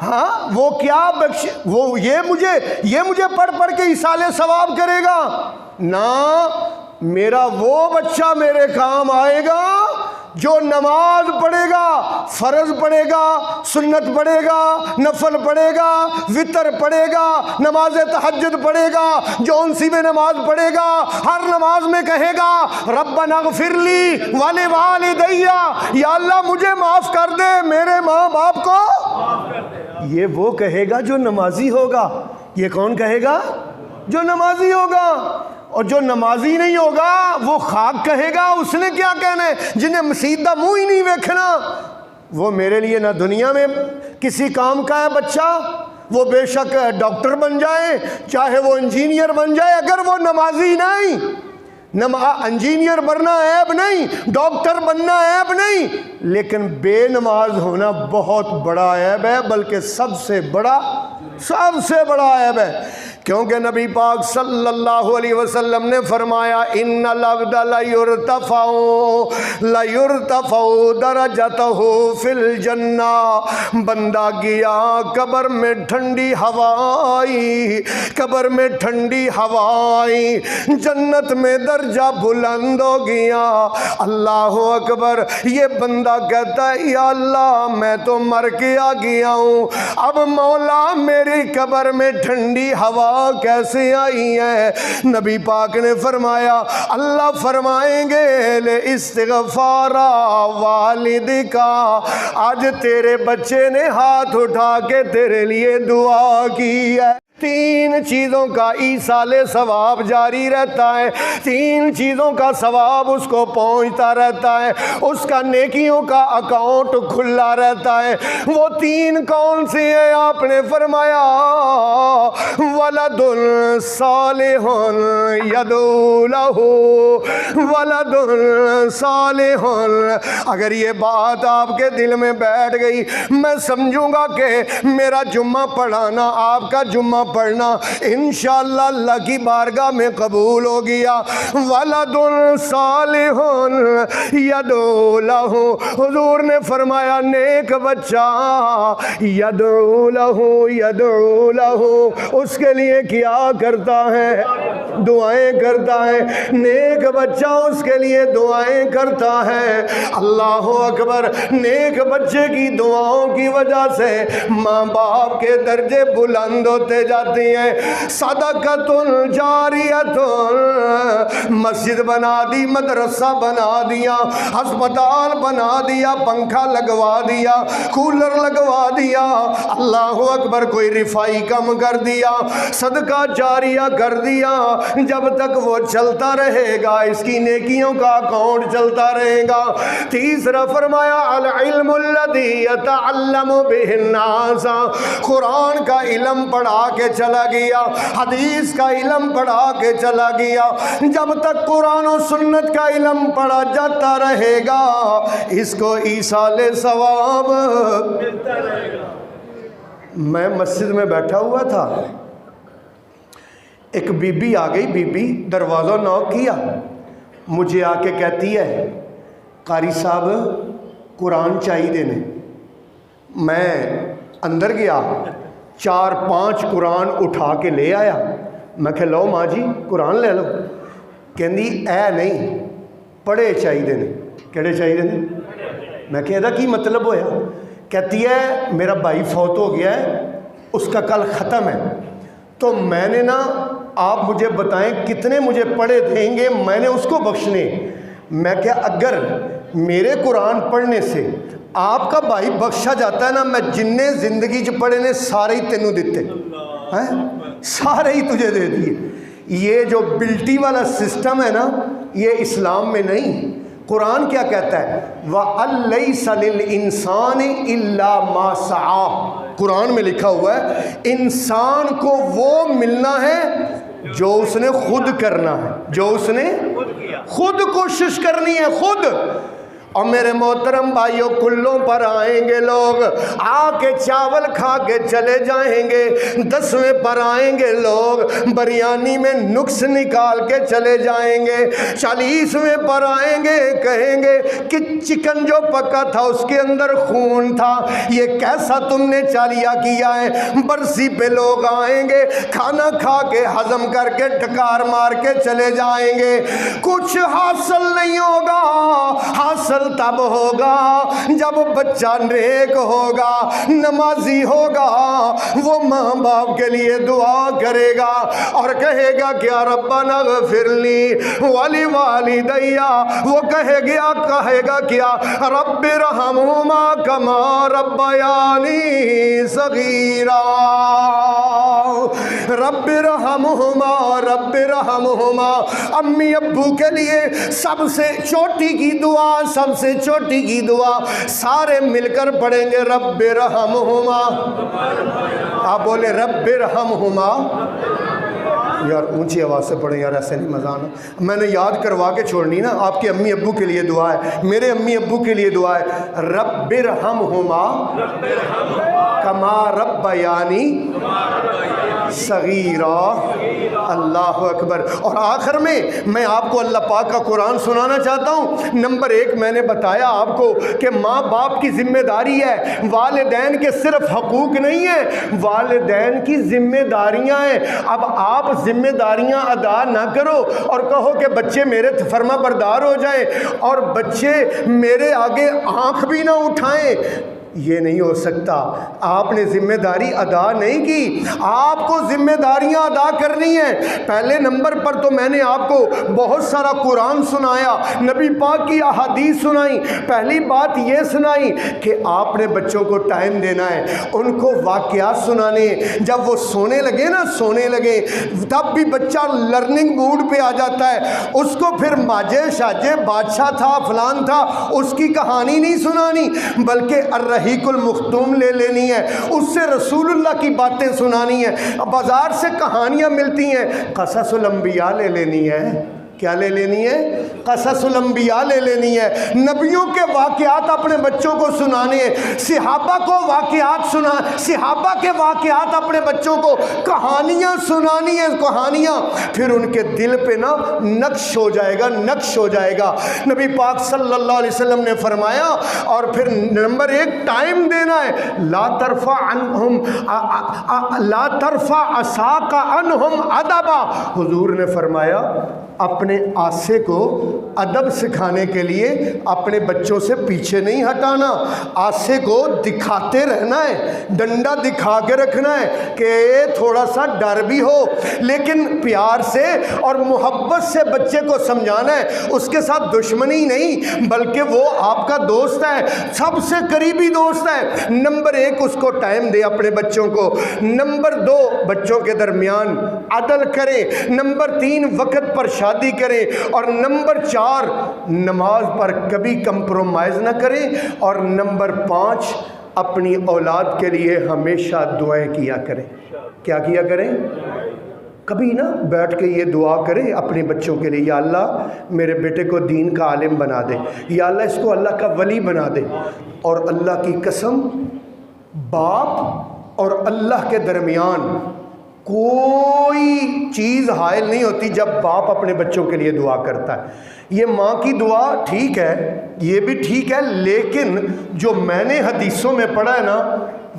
Speaker 4: ہاں وہ کیا وہ یہ مجھے پڑھ پڑھ کے ایصال ثواب کرے گا؟ نہ, میرا وہ بچہ میرے کام آئے گا جو نماز پڑھے گا, فرض پڑھے گا, سنت پڑھے گا, نفل پڑھے گا, وتر پڑھے گا, نماز تہجد پڑھے گا, جونسی میں نماز پڑھے گا, ہر نماز میں کہے گا ربنا اغفر لی ولوالدی, یا اللہ مجھے معاف کر دے, میرے ماں باپ کو. یہ وہ کہے گا جو نمازی ہوگا. یہ کون کہے گا؟ جو نمازی ہوگا. اور جو نمازی نہیں ہوگا وہ خاک کہے گا. اس نے کیا کہنا ہے؟ جنہیں مسجد دا منہ ہی نہیں ویکھنا, وہ میرے لیے نہ دنیا میں کسی کام کا ہے بچہ. وہ بے شک ڈاکٹر بن جائے, چاہے وہ انجینئر بن جائے, اگر وہ نمازی نہیں. انجینئر بننا عیب نہیں, ڈاکٹر بننا عیب نہیں, لیکن بے نماز ہونا بہت بڑا عیب ہے, بلکہ سب سے بڑا عیب ہے. کیونکہ نبی پاک صلی اللہ علیہ وسلم نے فرمایا ان العبد لیرتفع درجتہ فی الجنہ, بندہ گیا قبر میں ٹھنڈی ہوائی, قبر میں ٹھنڈی ہوائی, جنت میں درجہ بلند ہو گیا. اللہ اکبر. یہ بندہ کہتا ہے یا اللہ میں تو مر کے آ گیا ہوں, اب مولا میری قبر میں ٹھنڈی ہوا کیسے آئی ہے؟ نبی پاک نے فرمایا, اللہ فرمائیں گے لے استغفار والدک, آج تیرے بچے نے ہاتھ اٹھا کے تیرے لیے دعا کی ہے. 3 چیزوں کا ایصال ثواب جاری رہتا ہے, 3 چیزوں کا ثواب اس کو پہنچتا رہتا ہے, اس کا نیکیوں کا اکاؤنٹ کھلا رہتا ہے. وہ 3 کون سی ہیں؟ آپ نے فرمایا ولد صالح یدعو لہ, ولد صالح. اگر یہ بات آپ کے دل میں بیٹھ گئی, میں سمجھوں گا کہ میرا جمعہ پڑھانا, آپ کا جمعہ پڑھنا انشاءاللہ اللہ کی بارگاہ میں قبول ہو گیا. ولد صالح یدعو لہ, حضور نے فرمایا نیک بچہ یدعو لہ, اس کے لیے کیا کرتا ہے؟ دعائیں کرتا ہے. نیک بچہ اس کے لیے دعائیں کرتا ہے. اللہ اکبر. نیک بچے کی دعاؤں کی وجہ سے ماں باپ کے درجے بلند ہوتے جاتے ہیں. صدقۃ جاریۃ, مسجد بنا دی, مدرسہ بنا دیا, ہسپتال بنا دیا, پنکھا لگوا دیا, کولر لگوا دیا, اللہ اکبر, کوئی رفائی کم کر دیا, صدقہ جاریہ کر دیا. جب تک وہ چلتا رہے گا اس کی نیکیوں کا اکاؤنٹ چلتا رہے گا. تیسرا فرمایا العلم الذی یتعلم بہ الناس, قرآن کا علم پڑھا کے چلا گیا, حدیث کا علم پڑھا کے چلا گیا. جب تک قرآن و سنت کا علم پڑھا جاتا رہے گا اس کو ایصال ثواب ملتا رہے گا. میں مسجد میں بیٹھا ہوا تھا, ایک بی بی آ گئی, بی بی دروازہ نوک کیا, مجھے آ کے کہتی ہے قاری صاحب قرآن چاہیے نے. میں اندر گیا 4-5 قرآن اٹھا کے لے آیا. میں کہ لو ماں جی قرآن لے لو. کہندی اے نہیں پڑھے چاہیے نے. کہڑے چاہیے نے؟ میں کہ یہ کی مطلب ہویا؟ کہتی ہے میرا بھائی فوت ہو گیا ہے, اس کا کل ختم ہے, تو میں نے نا آپ مجھے بتائیں کتنے مجھے پڑھے دیں گے, میں نے اس کو بخشنے. میں کہ اگر میرے قرآن پڑھنے سے آپ کا بھائی بخشا جاتا ہے نا, میں جننے زندگی چ پڑھے نے سارے ہی تینوں دیتے ہیں, سارے ہی تجھے دے دیے. یہ جو بلٹی والا سسٹم ہے نا یہ اسلام میں نہیں. قرآن کیا کہتا ہے؟ وَأَلَّيْسَ لِلْإِنسَانِ إِلَّا مَا سَعَى. قرآن میں لکھا ہوا ہے انسان کو وہ ملنا ہے جو اس نے خود کرنا ہے, جو اس نے خود کوشش کرنی ہے, خود. اور میرے محترم بھائیوں کلوں پر آئیں گے لوگ, آ کے چاول کھا کے چلے جائیں گے. 10ویں پر آئیں گے لوگ, بریانی میں نقص نکال کے چلے جائیں گے. 40ویں پر آئیں گے, کہیں گے کہ چکن جو پکا تھا اس کے اندر خون تھا, یہ کیسا تم نے چالیا کیا ہے. برسی پہ لوگ آئیں گے, کھانا کھا کے ہضم کر کے ڈکار مار کے چلے جائیں گے. کچھ حاصل نہیں ہوگا. حاصل تب ہوگا جب بچہ نیک ہوگا, نمازی ہوگا, وہ ماں باپ کے لیے دعا کرے گا اور کہے گا کیا ربنا اغفر لی ولی والدیا. وہ کہے گا کیا رب ارحمہما کما ربیانی صغیرا. رب ارحمہما, رب ارحمہما. امی ابو کے لیے سب سے چھوٹی کی دعا, سب سے چھوٹی کی دعا سارے مل کر پڑھیں گے رب ارحمہما. آپ بولے رب ارحمہما. یار اونچی آواز سے پڑھیں یار, ایسے نہیں مزہ آنا. میں نے یاد کروا کے چھوڑنی نا. آپ کے امی ابو کے لیے دعا ہے, میرے امی ابو کے لیے دعا ہے رب ارحمہما کما ربیانی صغیرا. اللہ اکبر. اور آخر میں آپ کو اللہ پاک کا قرآن سنانا چاہتا ہوں. نمبر 1 میں نے بتایا آپ کو کہ ماں باپ کی ذمہ داری ہے. والدین کے صرف حقوق نہیں ہیں, والدین کی ذمہ داریاں ہیں. اب آپ ذمہ داریاں ادا نہ کرو اور کہو کہ بچے میرے فرما بردار ہو جائیں اور بچے میرے آگے آنکھ بھی نہ اٹھائیں. یہ نہیں ہو سکتا. آپ نے ذمہ داری ادا نہیں کی. آپ کو ذمہ داریاں ادا کرنی ہیں. پہلے نمبر پر تو میں نے آپ کو بہت سارا قرآن سنایا, نبی پاک کی احادیث سنائی. پہلی بات یہ سنائی کہ آپ نے بچوں کو ٹائم دینا ہے, ان کو واقعات سنانے. جب وہ سونے لگے نا, سونے لگے, تب بھی بچہ لرننگ موڈ پہ آ جاتا ہے. اس کو پھر ماجے شاجے بادشاہ تھا فلان تھا اس کی کہانی نہیں سنانی, بلکہ رحیق المختوم لے لینی ہے, اس سے رسول اللہ کی باتیں سنانی ہیں. بازار سے کہانیاں ملتی ہیں, قصص الانبیاء لے لینی ہے. کیا لے لینی ہے؟ قصص الانبیاء لے لینی ہے. نبیوں کے واقعات اپنے بچوں کو سنانے ہیں. صحابہ کو واقعات صحابہ کے واقعات اپنے بچوں کو کہانیاں سنانی ہیں, کہانیاں. پھر ان کے دل پہ نا نقش ہو جائے گا, نقش ہو جائے گا. نبی پاک صلی اللہ علیہ وسلم نے فرمایا. اور پھر نمبر 1 ٹائم دینا ہے. لا ترفع عصاک عنہم ادبا. حضور نے فرمایا اپنے آسے کو ادب سکھانے کے لیے اپنے بچوں سے پیچھے نہیں ہٹانا. آسے کو دکھاتے رہنا ہے, ڈنڈا دکھا کے رکھنا ہے کہ تھوڑا سا ڈر بھی ہو, لیکن پیار سے اور محبت سے بچے کو سمجھانا ہے. اس کے ساتھ دشمنی نہیں, بلکہ وہ آپ کا دوست ہے, سب سے قریبی دوست ہے. نمبر 1 اس کو ٹائم دے اپنے بچوں کو. نمبر 2 بچوں کے درمیان عدل کریں. نمبر 3 وقت پر شادی کریں. اور نمبر 4 نماز پر کبھی کمپرومائز نہ کریں. اور نمبر 5 اپنی اولاد کے لیے ہمیشہ دعائیں کیا کریں. کیا کیا کریں؟ کبھی نا بیٹھ کے یہ دعا کریں اپنے بچوں کے لیے, یا اللہ میرے بیٹے کو دین کا عالم بنا دے, یا اللہ اس کو اللہ کا ولی بنا دے. اور اللہ کی قسم باپ اور اللہ کے درمیان کوئی چیز حائل نہیں ہوتی جب باپ اپنے بچوں کے لیے دعا کرتا ہے۔ یہ ماں کی دعا ٹھیک ہے، یہ بھی ٹھیک ہے، لیکن جو میں نے حدیثوں میں پڑھا ہے نا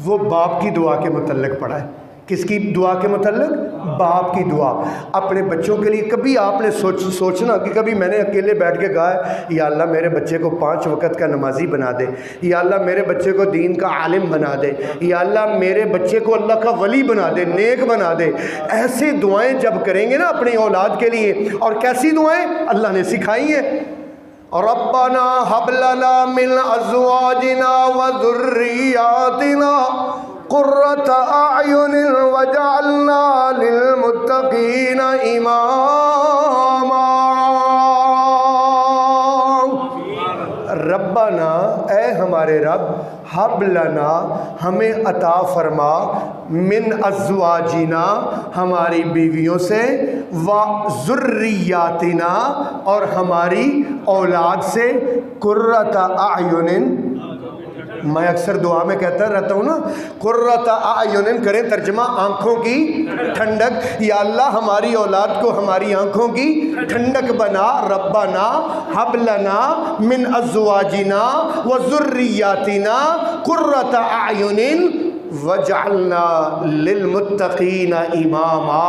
Speaker 4: وہ باپ کی دعا کے متعلق پڑھا ہے۔ کس کی دعا کے متعلق؟ باپ کی دعا اپنے بچوں کے لیے۔ کبھی آپ نے سوچنا کہ کبھی میں نے اکیلے بیٹھ کے کہا ہے یا اللہ میرے بچے کو 5 وقت کا نمازی بنا دے، یا اللہ میرے بچے کو دین کا عالم بنا دے، یا اللہ میرے بچے کو اللہ کا ولی بنا دے، نیک بنا دے۔ ایسے دعائیں جب کریں گے نا اپنی اولاد کے لیے، اور کیسی دعائیں اللہ نے سکھائی ہیں، ربنا هب لنا من ازواجنا وذرياتنا قرة اعین وجعلنا للمتقین اماما۔ ربنا، اے ہمارے رب، حب لنا، ہمیں عطا فرما، من ازواجنا، ہماری بیویوں سے، و ذریاتنا، اور ہماری اولاد سے، قرۃ اعین، میں اکثر دعا میں کہتا رہتا ہوں نا، قرۃ اعین کریں ترجمہ آنکھوں کی ٹھنڈک۔ یا اللہ ہماری اولاد کو ہماری آنکھوں کی ٹھنڈک بنا۔ ربنا حب لنا من ازواجنا وذریاتنا قرۃ اعین وجعلنا للمتقین اماما۔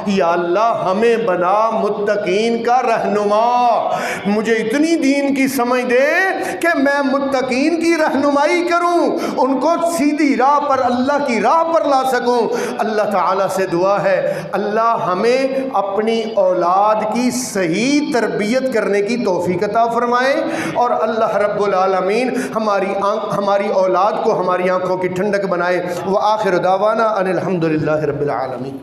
Speaker 4: یا اللہ ہمیں بنا متقین کا رہنما، مجھے اتنی دین کی سمجھ دے کہ میں متقین کی رہنمائی کروں، ان کو سیدھی راہ پر، اللہ کی راہ پر لا سکوں۔ اللہ تعالیٰ سے دعا ہے اللہ ہمیں اپنی اولاد کی صحیح تربیت کرنے کی توفیق عطا فرمائے، اور اللہ رب العالمین ہماری اولاد کو ہماری آنکھوں کی ٹھنڈک بنائے۔ وآخر دعوانا ان الحمد للہ رب العالمین۔